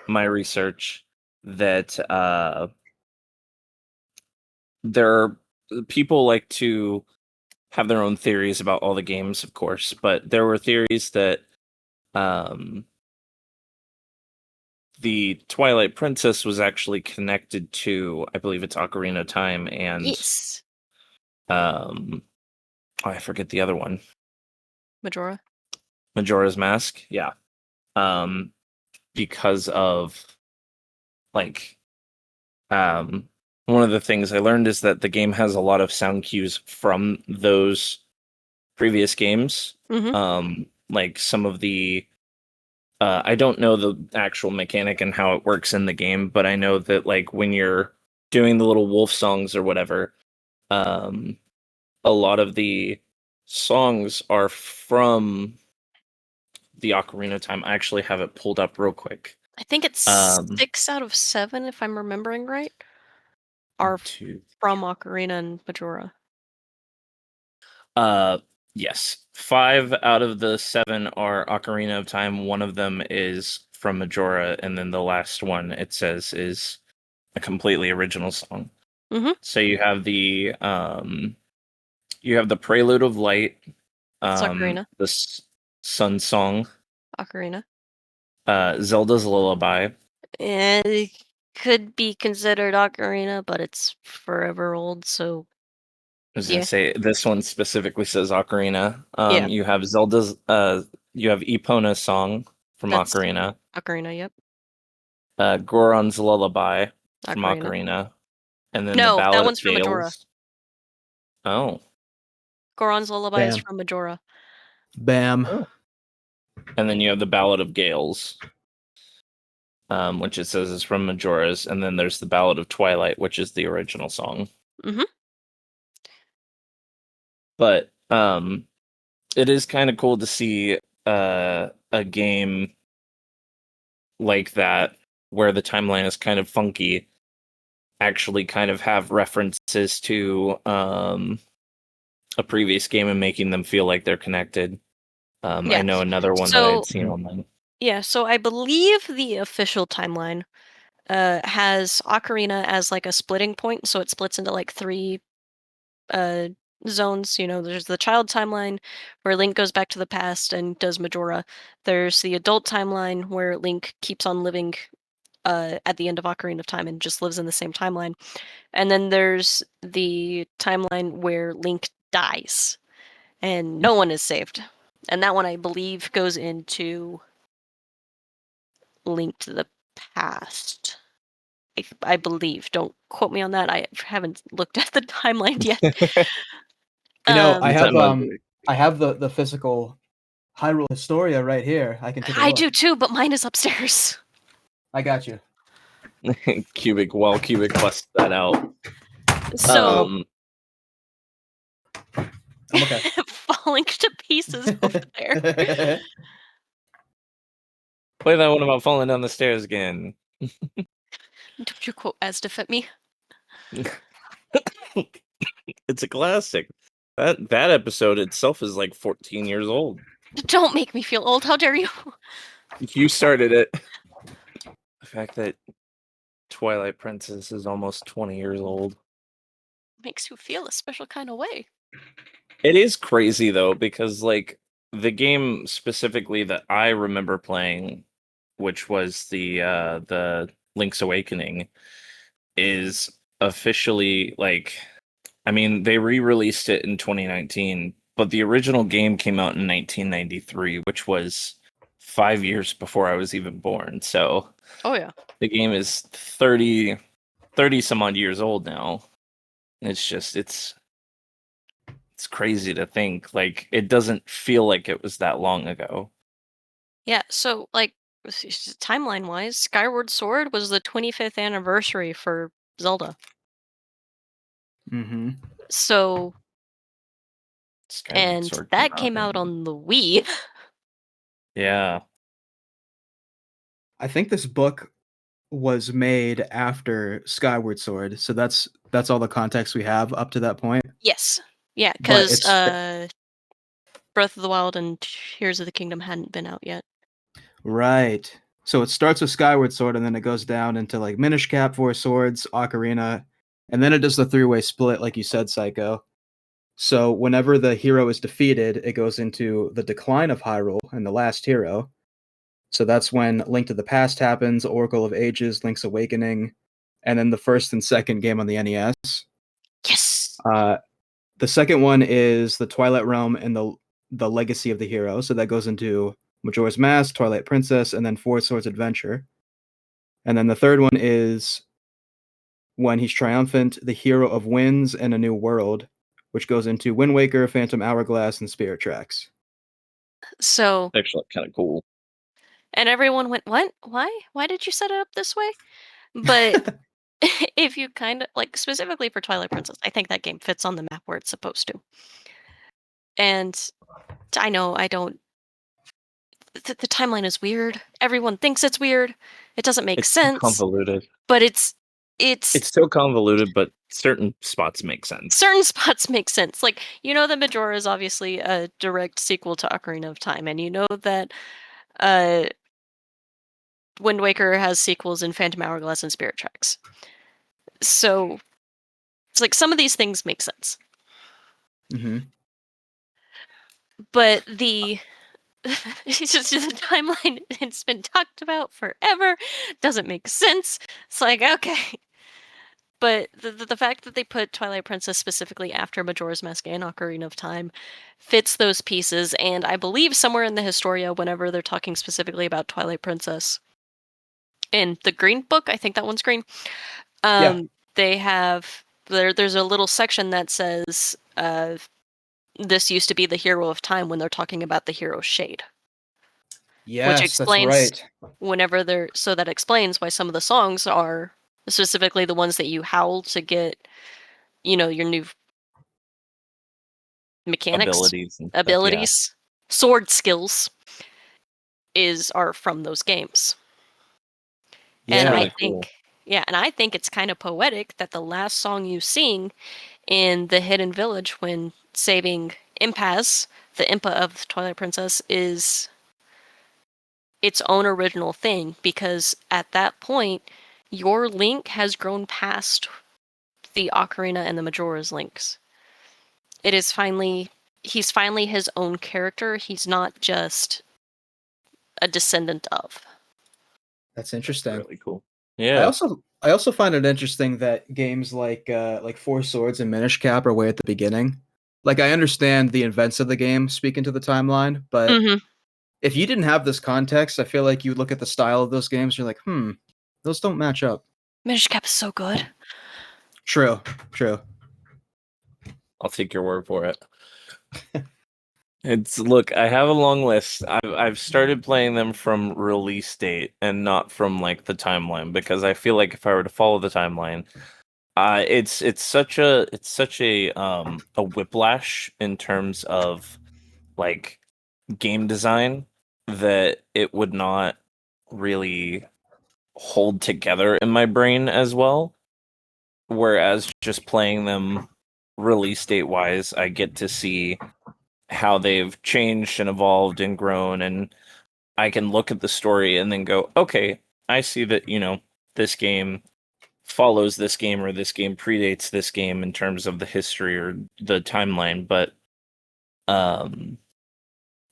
A: my research that there are people like to have their own theories about all the games, of course, but there were theories that um the Twilight Princess was actually connected to, I believe it's Ocarina of Time and
B: Yes.
A: um I forget the other one.
B: Majora.
A: Majora's Mask. Yeah. Um because of like one of the things I learned is that the game has a lot of sound cues from those previous games.
B: Mm-hmm.
A: Like some of the I don't know the actual mechanic and how it works in the game, but I know that like when you're doing the little wolf songs or whatever, um a lot of the songs are from the Ocarina of Time. I actually have it pulled up real quick.
B: I think it's
A: Um
B: 6 out of 7, if I'm remembering right, are
A: two
B: from Ocarina and Majora.
A: uh yes. 5 out of the 7 are Ocarina of Time. One of them is from Majora, and then the last one it says is a completely original song.
B: Mm-hmm.
A: So you have the Prelude of Light,
B: That's Ocarina.
A: the Sun Song,
B: Ocarina.
A: Zelda's Lullaby.
B: It could be considered Ocarina, but it's forever old, so
A: I was gonna
B: yeah.
A: say this one specifically says Ocarina.
B: Yeah.
A: You have you have Epona's song from
B: That's
A: Ocarina,
B: Ocarina, yep.
A: Goron's Lullaby from
B: Ocarina.
A: Ocarina, and then the
B: No, that
A: Ballad of
B: one's from Majora.
A: Gales. Oh,
B: Goron's Lullaby is
C: Bam.
B: from Majora.
C: Bam.
A: oh, and then you have the Ballad of Gales, which it says is from Majora's, and then there's the Ballad of Twilight, which is the original song.
B: Mm-hmm.
A: But it is kind of cool to see a game like that where the timeline is kind of funky actually kind of have references to a previous game and making them feel like they're connected.
B: Yeah.
A: I know another one that I had seen online.
B: Yeah, so I believe the official timeline has Ocarina as like a splitting point, so it splits into like 3 uh zones. There's the child timeline where Link goes back to the past and does Majora. There's the adult timeline where Link keeps on living at the end of Ocarina of Time and just lives in the same timeline. And then there's the timeline where Link dies and no one is saved. And that one, I believe, goes into Link to the Past. I believe. Don't quote me on that. I haven't looked at the timeline yet.
C: I have the physical Hyrule Historia right here. I can take a look.
B: I do too, but mine is upstairs.
C: I got you.
A: Cubic busts that out.
B: So
C: I'm okay.
B: falling to pieces over there.
A: Play that one about falling down the stairs again.
B: Don't you quote Asdif at me?
A: It's a classic. That episode itself is like 14 years old.
B: Don't make me feel old. How dare you?
A: You started it. The fact that Twilight Princess is almost 20 years old
B: Makes you feel a special kind of way.
A: It is crazy though, because like the game specifically that I remember playing, which was the Link's Awakening, is officially like, I mean, they re-released it in 2019, but the original game came out in 1993, which was 5 years before I was even born. So
B: Oh yeah.
A: the game is 30 some odd years old now. It's just it's crazy to think, like, it doesn't feel like it was that long ago.
B: Yeah, so like timeline wise, Skyward Sword was the 25th anniversary for Zelda.
C: Mm-hmm.
B: So
A: Skyward
B: and
A: Sword
B: that came out on the Wii.
A: Yeah.
C: I think this book was made after Skyward Sword, so that's all the context we have up to that point.
B: Yes. Yeah,
C: But
B: because Breath of the Wild and Tears of the Kingdom hadn't been out yet.
C: Right. So it starts with Skyward Sword, and then it goes down into like Minish Cap, Four Swords, Ocarina, and then it does the three-way split, like you said, Psycho. So whenever the hero is defeated, it goes into the decline of Hyrule and the last hero. So that's when Link to the Past happens, Oracle of Ages, Link's Awakening, and then the first and second game on the NES.
B: Yes.
C: The second one is the Twilight Realm and the Legacy of the Hero. So that goes into Majora's Mask, Twilight Princess, and then Four Swords Adventure. And then the third one is when he's triumphant, the Hero of Winds and a New World, which goes into Wind Waker, Phantom Hourglass, and Spirit Tracks.
B: So
A: Actually kind of cool.
B: and everyone went, "What? Why? Why did you set it up this way?" But if you kind of like specifically for Twilight Princess, I think that game fits on the map where it's supposed to. And I know I don't the timeline is weird. Everyone thinks it's weird. It doesn't make
A: It's so
B: sense.
A: convoluted.
B: But it's
A: so convoluted, but certain spots make sense.
B: certain spots make sense. Like, that Majora is obviously a direct sequel to Ocarina of Time, and you know that Wind Waker has sequels in Phantom Hourglass and Spirit Tracks. So it's like some of these things make sense.
C: Mm-hmm.
B: But the it's just the timeline, it's been talked about forever, doesn't make sense. It's like, okay. But the fact that they put Twilight Princess specifically after Majora's Mask and Ocarina of Time fits those pieces, and I believe somewhere in the Historia, whenever they're talking specifically about Twilight Princess, in the Green Book, I think that one's green, they have, there's a little section that says, this used to be the Hero of Time when they're talking about the hero Shade.
C: Yes,
B: which explains
C: that's right.
B: whenever they're, so that explains why some of the songs are specifically the ones that you howl to get, your new mechanics,
A: Abilities and stuff,
B: sword skills are from those games.
C: Yeah.
B: And
A: Really
B: I think
A: cool.
B: and I think it's kind of poetic that the last song you sing in the Hidden Village when saving Impaz, the Impa of Twilight Princess, is its own original thing, because at that point your Link has grown past the Ocarina and the Majora's Links. it is he's finally his own character. He's not just a descendant of.
C: That's interesting.
A: Really cool.
C: I
A: Yeah.
C: also find it interesting that games like Four Swords and Minish Cap are way at the beginning. Like I understand the events of the game speak into the timeline, but if you didn't have this context, I feel like you look at the style of those games, you're like, those don't match up.
B: Minish Cap is so good.
C: True.
A: I'll take your word for it. Look, I have a long list. I've started playing them from release date and not from like the timeline, because I feel like if I were to follow the timeline, it's such a whiplash in terms of like game design that it would not really hold together in my brain as well. Whereas just playing them release date wise, I get to see how they've changed and evolved and grown, and I can look at the story and then go, okay, I see that, this game follows this game, or this game predates this game in terms of the history or the timeline, but I don't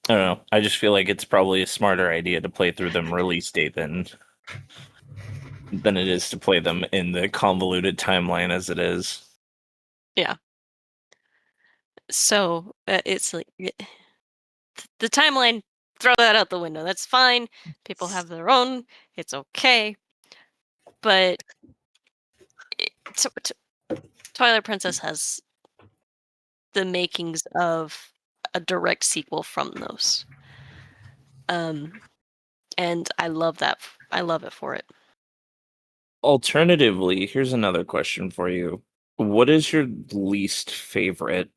A: know. I just feel like it's probably a smarter idea to play through them release date than it is to play them in the convoluted timeline as it is.
B: Yeah. So it's like the timeline. Throw that out the window. That's fine. People have their own. It's okay. But Twilight Princess has the makings of a direct sequel from those. And I love that. I love it for it.
A: Alternatively, here's another question for you. What is your least favorite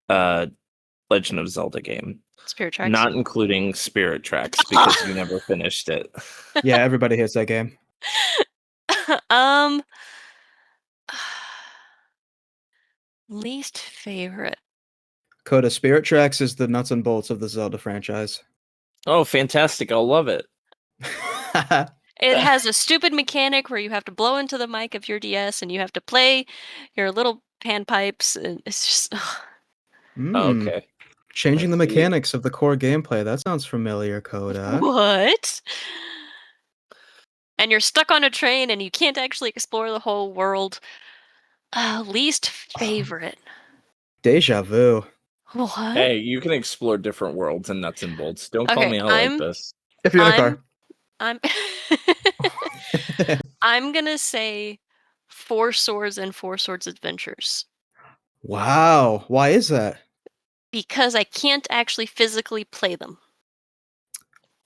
A: Legend of Zelda game?
B: Spirit Tracks.
A: Not including Spirit Tracks, because you never finished it.
C: Yeah, everybody hates that game.
B: Least favorite.
C: Coda, Spirit Tracks is the nuts and bolts of the Zelda franchise.
A: Oh, fantastic. I'll love it.
B: It has a stupid mechanic where you have to blow into the mic of your DS and you have to play your little panpipes, and it's just...
A: Okay.
C: Changing the mechanics of the core gameplay. That sounds familiar, Coda.
B: What? And you're stuck on a train and you can't actually explore the whole world. Least favorite.
C: Deja vu.
B: What?
A: Hey, you can explore different worlds and nuts and bolts. Don't call me out like this.
C: If you're in a car.
B: I'm gonna say Four Swords and Four Swords Adventures.
C: Wow. Why is that?
B: Because I can't actually physically play them.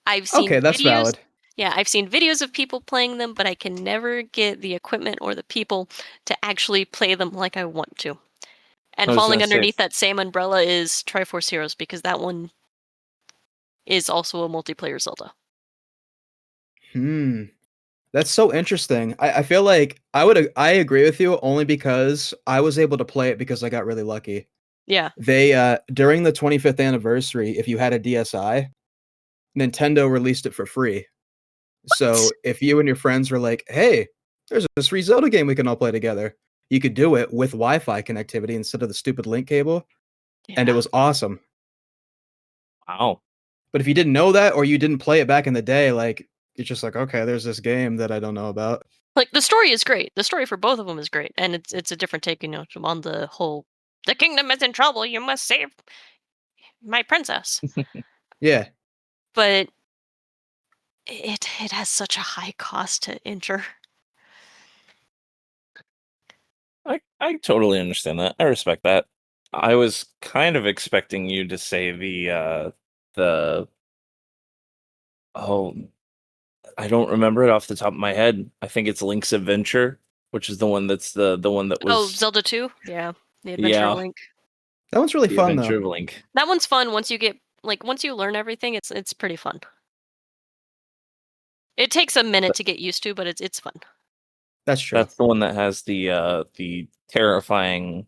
B: I've seen
C: that's valid.
B: Yeah, I've seen videos of people playing them, but I can never get the equipment or the people to actually play them like I want to. And falling underneath that same umbrella is Triforce Heroes, because that one is also a multiplayer Zelda.
C: That's so interesting. I feel like I agree with you only because I was able to play it because I got really lucky.
B: Yeah.
C: They during the 25th anniversary, if you had a DSi, Nintendo released it for free. So if you and your friends were like, "Hey, there's this free Zelda game we can all play together," you could do it with Wi-Fi connectivity instead of the stupid link cable, and it was awesome.
A: Wow.
C: But if you didn't know that, or you didn't play it back in the day, like it's just like, okay, there's this game that I don't know about.
B: Like, the story is great. The story for both of them is great, and it's a different take, on the whole, the kingdom is in trouble, you must save my princess.
C: Yeah.
B: But it has such a high cost to enter.
A: I totally understand that. I respect that. I was kind of expecting you to say I don't remember it off the top of my head. I think it's Link's Adventure, which is the one that's the one that was...
B: Oh, Zelda 2? Yeah. The Adventure of Link.
C: That one's really fun,
A: Adventure
C: though.
A: of Link.
B: That one's fun once you learn everything, it's pretty fun. It takes a minute to get used to, but it's fun.
C: That's true.
A: That's the one that has the terrifying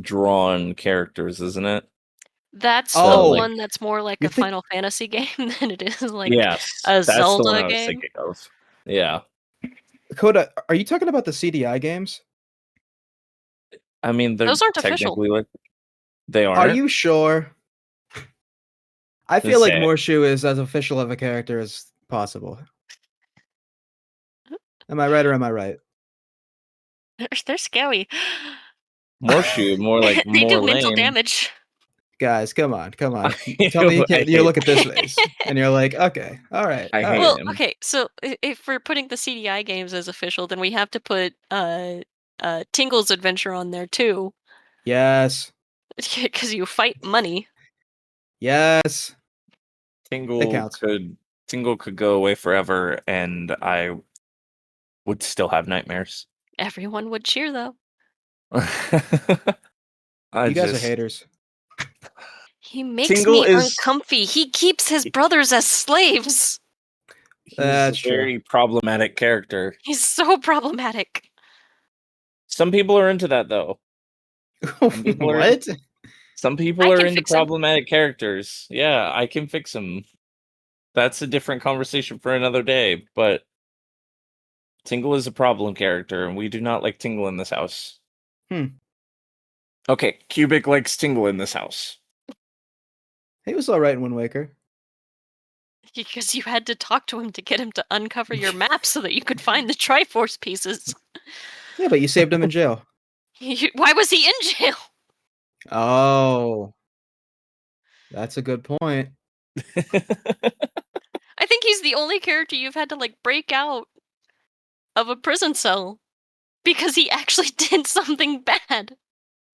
A: drawn characters, isn't it?
B: That's the one that's more like a Final Fantasy game than it is like a
A: that's
B: Zelda
A: the one I was
B: game.
A: thinking of. Yeah.
C: Coda, are you talking about the CDI games?
A: I mean, they're
B: Those aren't official.
A: technically like they
C: Are
A: aren't.
C: you sure? I feel
A: Just
C: like
A: say it.
C: Morshu is as official of a character as possible. Am I right or am I right?
B: They're scary.
A: Morshu, more like
B: They do
A: more
B: mental
A: lame.
B: damage.
C: Guys, come on.
A: I
C: Tell me you
A: I
C: can't. You
A: hate
C: look at this face, and you're like, okay, all right,
A: I
C: all
A: hate
C: right.
B: Well,
A: him.
B: okay, so if we're putting the CDI games as official, then we have to put Tingle's Adventure on there too,
C: Yes,
B: because you fight money.
C: yes, it
A: Tingle
C: counts.
A: could go away forever, and I would still have nightmares.
B: Everyone would cheer though.
A: I
C: You guys are
A: just
C: haters.
B: He makes
A: Tingle
B: me
A: is
B: uncomfy. He keeps his brothers as slaves.
A: he's a
C: That's true.
A: very problematic character.
B: He's so problematic.
A: Some people are into that though. Some people are
C: What?
A: some people
B: I
A: are
B: can
A: into
B: fix him.
A: problematic characters. Yeah, I can fix them. That's a different conversation for another day, but Tingle is a problem character, and we do not like Tingle in this house.
C: Hmm.
A: Okay, Cubic likes Tingle in this house.
C: He was all right in Wind Waker.
B: Because you had to talk to him to get him to uncover your map so that you could find the Triforce pieces.
C: Yeah, but you saved him in jail.
B: Why was he in jail?
C: Oh, that's a good point.
B: I think he's the only character you've had to like break out of a prison cell because he actually did something bad.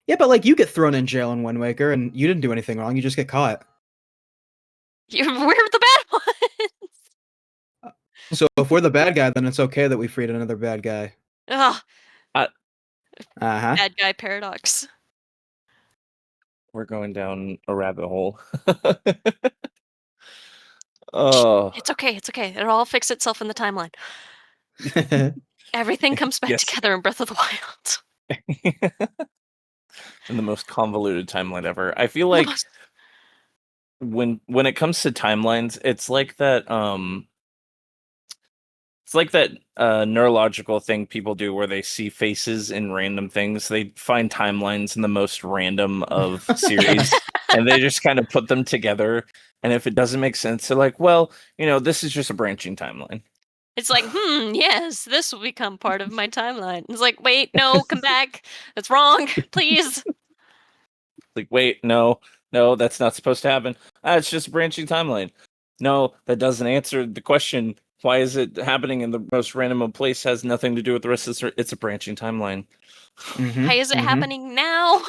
C: Yeah, but like you get thrown in jail in Wind Waker, and you didn't do anything wrong. You just get caught.
B: We're the bad ones.
C: So if we're the bad guy, then it's okay that we freed another bad guy.
B: Ugh,
C: Uh huh.
B: bad guy paradox.
A: We're going down a rabbit hole. Oh,
B: It's okay. It's okay. It'll all fix itself in the timeline. Everything comes back
A: yes.
B: together in Breath of the Wild.
A: In the most convoluted timeline ever. I feel like when it comes to timelines, it's like that neurological thing people do where they see faces in random things. They find timelines in the most random of series and they just kind of put them together. And if it doesn't make sense, they're like, well, this is just a branching timeline.
B: It's like, yes, this will become part of my timeline. It's like, wait, no, come back. That's wrong. Please.
A: Like, wait, no, that's not supposed to happen. It's just a branching timeline. No, that doesn't answer the question. Why is it happening in the most random of place? Has nothing to do with the rest of it's a branching timeline.
C: Mm-hmm,
B: Why is it happening now?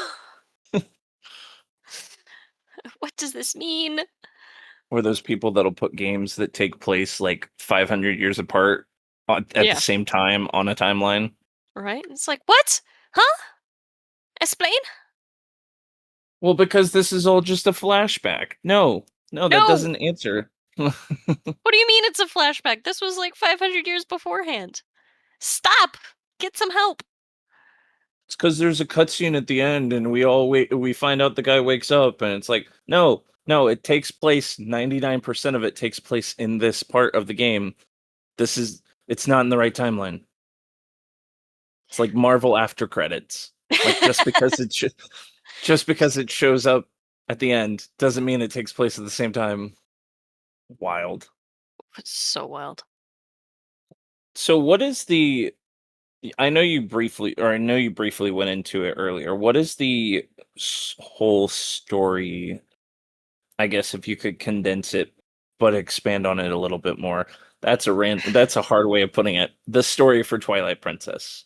B: What does this mean?
A: Or those people that'll put games that take place like 500 years apart at the same time on a timeline.
B: Right? It's like, what? Huh? Explain?
A: Well, because this is all just a flashback. No, that doesn't answer.
B: What do you mean it's a flashback? This was like 500 years beforehand. Stop! Get some help.
A: It's because there's a cutscene at the end, and we find out the guy wakes up, and it's like, no, it takes place. 99% of it takes place in this part of the game. It's not in the right timeline. It's like Marvel after credits. Like just because it shows up at the end doesn't mean it takes place at the same time. Wild.
B: It's so wild.
A: So what is the I know you briefly went into it earlier. What is the whole story? I guess if you could condense it, but expand on it a little bit more. That's a hard way of putting it. The story for Twilight Princess.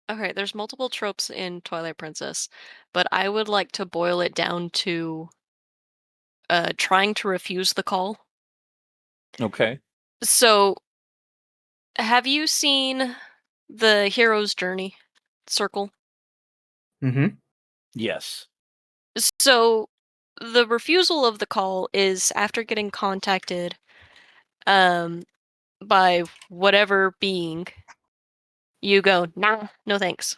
B: Okay, there's multiple tropes in Twilight Princess, but I would like to boil it down to trying to refuse the call.
A: Okay.
B: So, have you seen the hero's journey circle?
C: Mm-hmm.
A: Yes.
B: So, the refusal of the call is after getting contacted by whatever being, you go, nah, no thanks.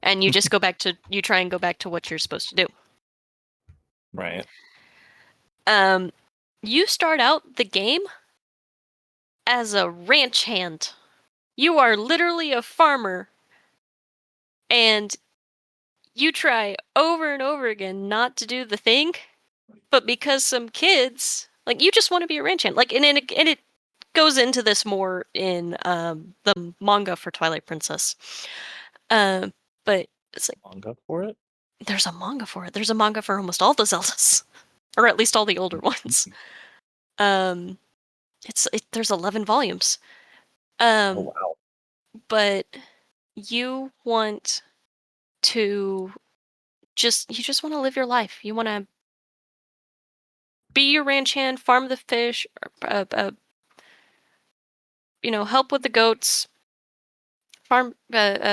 B: And you just you try and go back to what you're supposed to do.
A: Right.
B: You start out the game as a ranch hand. You are literally a farmer, and you try over and over again not to do the thing, but because some kids, like, you just want to be a ranch hand. Like, and it goes into this more in the manga for Twilight Princess. But it's like,
A: Manga for it?
B: there's a manga for it. There's a manga for almost all the Zeldas, or at least all the older ones. There's 11 volumes.
A: Oh wow.
B: But you want to you just want to live your life. You want to be your ranch hand, farm the fish, help with the goats, farm,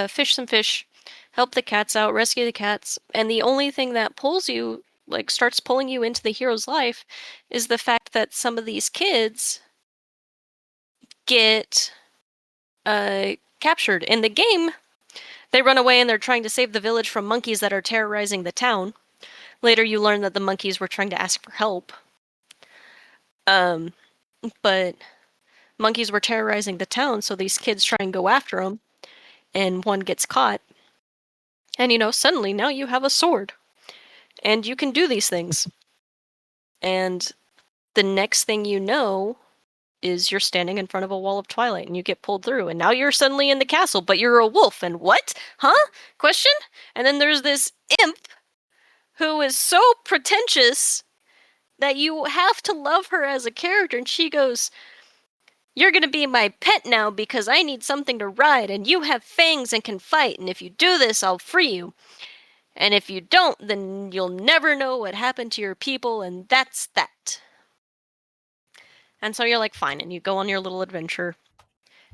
B: fish some fish, help the cats out, rescue the cats. And the only thing that pulls you, like, starts pulling you into the hero's life, is the fact that some of these kids get captured. In the game, they run away and they're trying to save the village from monkeys that are terrorizing the town. Later, you learn that the monkeys were trying to ask for help. But monkeys were terrorizing the town, so these kids try and go after them, and one gets caught. And, suddenly now you have a sword, and you can do these things. And the next thing you know is you're standing in front of a wall of twilight, and you get pulled through, and now you're suddenly in the castle, but you're a wolf, and what? Huh? Question? And then there's this imp who is so pretentious that you have to love her as a character, and she goes, "You're gonna be my pet now because I need something to ride, and you have fangs and can fight, and if you do this, I'll free you. And if you don't, then you'll never know what happened to your people, and that's that." And so you're like, fine, and you go on your little adventure,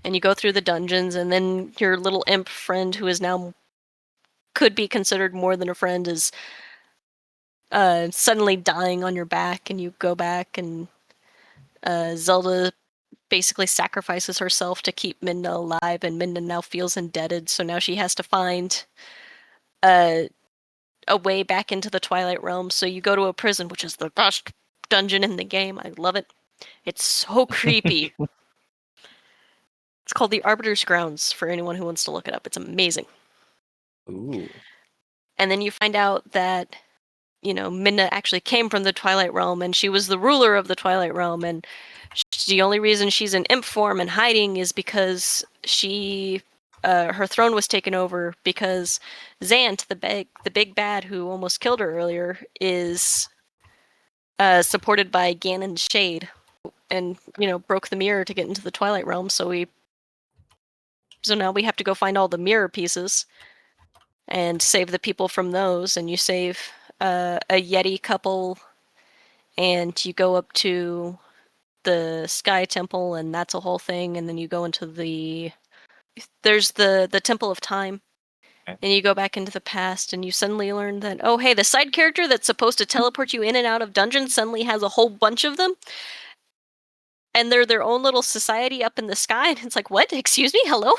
B: and you go through the dungeons, and then your little imp friend, who is now could be considered more than a friend, is suddenly dying on your back, and you go back, and Zelda basically sacrifices herself to keep Midna alive, and Midna now feels indebted, so now she has to find a way back into the Twilight Realm. So you go to a prison, which is the best dungeon in the game. I love it. It's so creepy. It's called the Arbiter's Grounds for anyone who wants to look it up. It's amazing.
A: Ooh.
B: And then you find out that, Midna actually came from the Twilight Realm, and she was the ruler of the Twilight Realm, and the only reason she's in imp form and hiding is because her throne was taken over because Zant, the big bad who almost killed her earlier, is supported by Ganon's Shade, and broke the mirror to get into the Twilight Realm. So now we have to go find all the mirror pieces and save the people from those. And you save a Yeti couple, and you go up to the Sky Temple, and that's a whole thing. And then you go into there's the Temple of Time, and you go back into the past, and you suddenly learn that, oh hey, the side character that's supposed to teleport you in and out of dungeons suddenly has a whole bunch of them, and they're their own little society up in the sky. And it's like, what? Excuse me? Hello?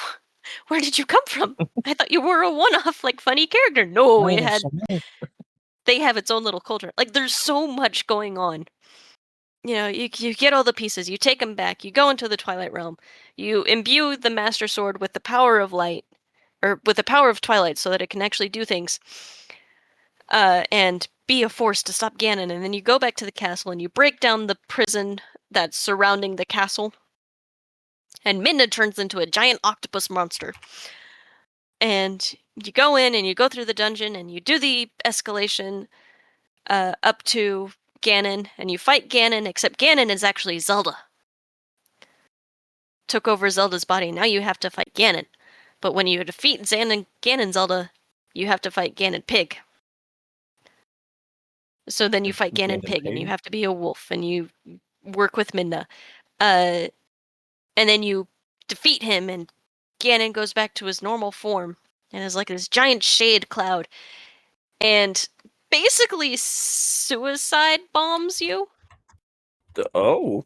B: Where did you come from? I thought you were a one-off, like, funny character. No, they have its own little culture. Like, there's so much going on. You get all the pieces, you take them back, you go into the Twilight Realm, you imbue the Master Sword with the power of light, or with the power of Twilight, so that it can actually do things, and be a force to stop Ganon. And then you go back to the castle, and you break down the prison that's surrounding the castle, and Midna turns into a giant octopus monster. And you go in, and you go through the dungeon, and you do the escalation up to Ganon, and you fight Ganon, except Ganon is actually Zelda. Took over Zelda's body, now you have to fight Ganon. But when you defeat Ganon Zelda, you have to fight Ganon Pig. So then you fight Ganon Pig, and you have to be a wolf, and you work with Midna. And then you defeat him, and Ganon goes back to his normal form, and is like this giant shade cloud, and basically suicide bombs you.
A: Oh.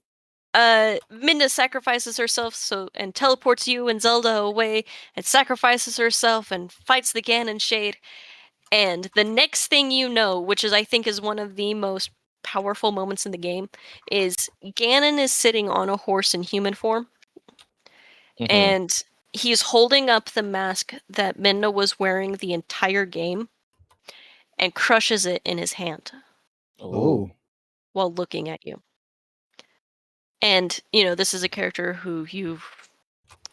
B: Midna sacrifices herself and teleports you and Zelda away, and sacrifices herself and fights the Ganon Shade. And the next thing you know, which I think is one of the most powerful moments in the game, is Ganon is sitting on a horse in human form. Mm-hmm. And he's holding up the mask that Minna was wearing the entire game and crushes it in his hand
C: Oh.
B: while looking at you. And, you know, this is a character who you've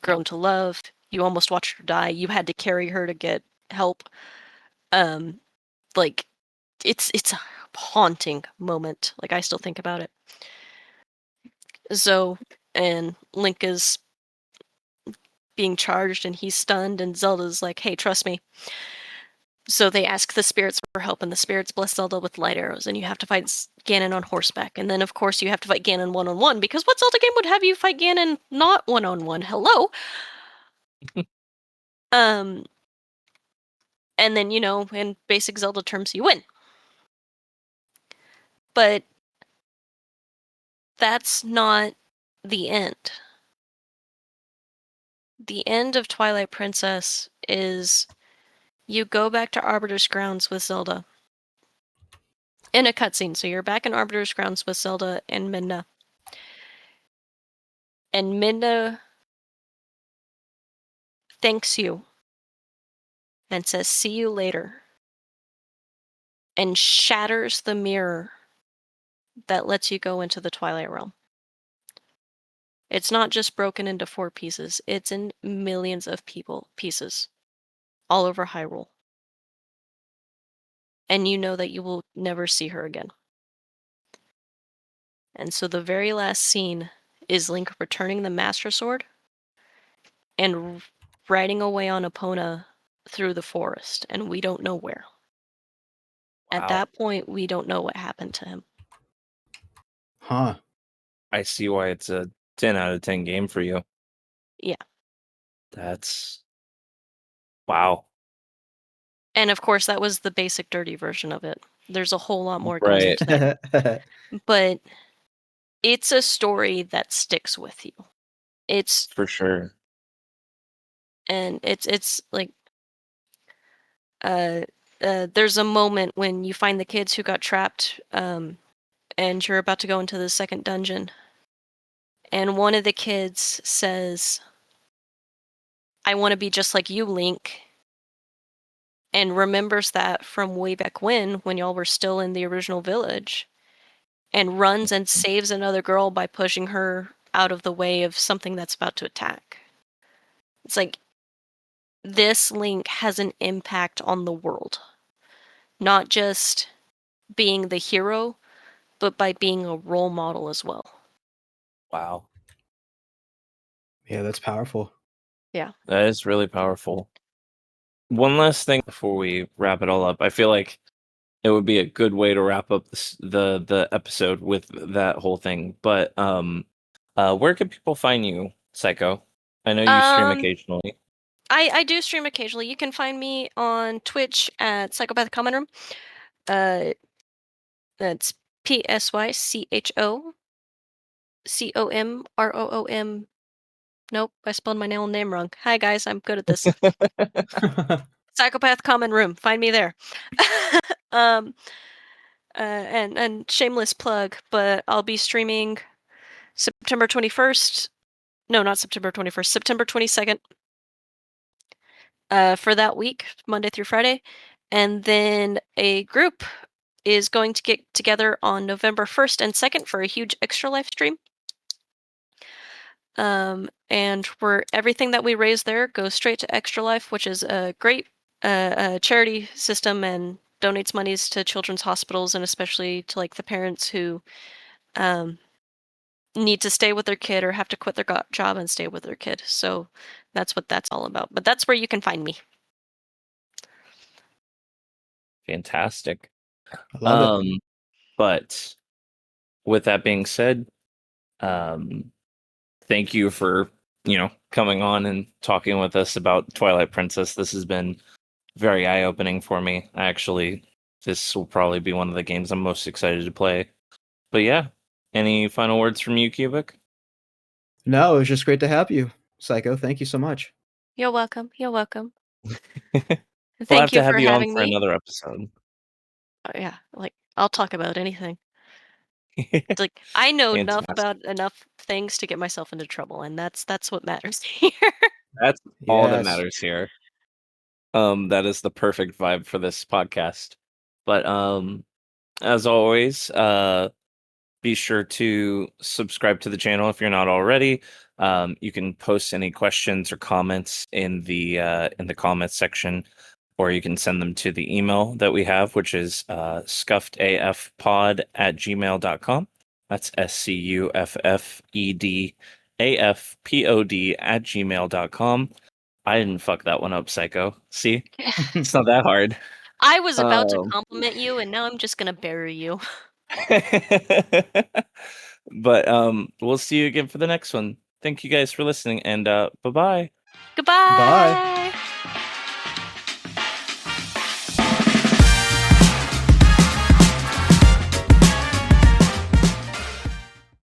B: grown to love. You almost watched her die. You had to carry her to get help. Like, it's a haunting moment. Like, I still think about it. So, and Link is being charged and he's stunned, and Zelda's like, hey, trust me. So they ask the spirits for help, and the spirits bless Zelda with light arrows, and you have to fight Ganon on horseback. And then, of course, you have to fight Ganon one-on-one, because what Zelda game would have you fight Ganon not one-on-one? Hello? And then, you know, in basic Zelda terms, you win. But that's not the end. The end of Twilight Princess is you go back to Arbiter's Grounds with Zelda. In a cutscene, so you're back in Arbiter's Grounds with Zelda and Midna. And Midna thanks you and says, see you later. And shatters the mirror that lets you go into the Twilight Realm. It's not just broken into 4 pieces, it's in millions of pieces all over Hyrule. And you know that you will never see her again. And so the very last scene is Link returning the Master Sword and riding away on Epona through the forest, and we don't know where. At
A: Wow.
B: that point, we don't know what happened to him.
C: Huh.
A: I see why it's a 10 out of 10 game for you.
B: Yeah.
A: That's wow.
B: And of course, that was the basic dirty version of it. There's a whole lot more goes
A: Right.
B: into that. But it's a story that sticks with you. It's
A: For sure.
B: and it's like there's a moment when you find the kids who got trapped, and you're about to go into the second dungeon, and one of the kids says, I want to be just like you, Link, and remembers that from way back when y'all were still in the original village, and runs and saves another girl by pushing her out of the way of something that's about to attack. It's like, this Link has an impact on the world. Not just being the hero, but by being a role model as well.
A: Wow.
C: Yeah, that's powerful.
B: Yeah.
A: That is really powerful. One last thing before we wrap it all up. I feel like it would be a good way to wrap up the episode with that whole thing. But where can people find you, Psycho? I know you stream occasionally.
B: I do stream occasionally. You can find me on Twitch at Psychopath Common Room. That's PSYCHOCOMROOM. Nope, I spelled my name wrong. Hi guys, I'm good at this. Psychopath Common Room. Find me there. And shameless plug, but I'll be streaming September 21st. No, not September 21st. September 22nd. For that week, Monday through Friday. And then a group is going to get together on November 1st and 2nd for a huge extra live stream. And everything that we raise there goes straight to Extra Life, which is a great charity system and donates monies to children's hospitals, and especially to like the parents who need to stay with their kid or have to quit their job and stay with their kid. So that's what that's all about. But that's where you can find me.
A: Fantastic.
C: I love it.
A: But with that being said, thank you for, coming on and talking with us about Twilight Princess. This has been very eye-opening for me. This will probably be one of the games I'm most excited to play. But yeah, any final words from you, Cubic?
C: No, it was just great to have you, Psycho. Thank you so much.
B: You're welcome. You're welcome.
A: We'll
B: Thank
A: have
B: you
A: to have
B: for
A: you on
B: having
A: for
B: me.
A: another episode.
B: Yeah, like I'll talk about anything. It's like I know enough
A: Fantastic.
B: about enough things to get myself into trouble, and that's what matters here.
A: That's all that
C: Yes.
A: matters here. That is the perfect vibe for this podcast. But as always, be sure to subscribe to the channel if you're not already. You can post any questions or comments in the comments section, or you can send them to the email that we have, which is scuffedafpod@gmail.com. That's SCUFFEDAFPOD@gmail.com. I didn't fuck that one up, Psycho. See? It's not that hard.
B: I was about to
A: Um,
B: compliment you, and now I'm just gonna bury you.
A: but we'll see you again for the next one. Thank you guys for listening, and bye-bye.
B: Goodbye.
C: Bye.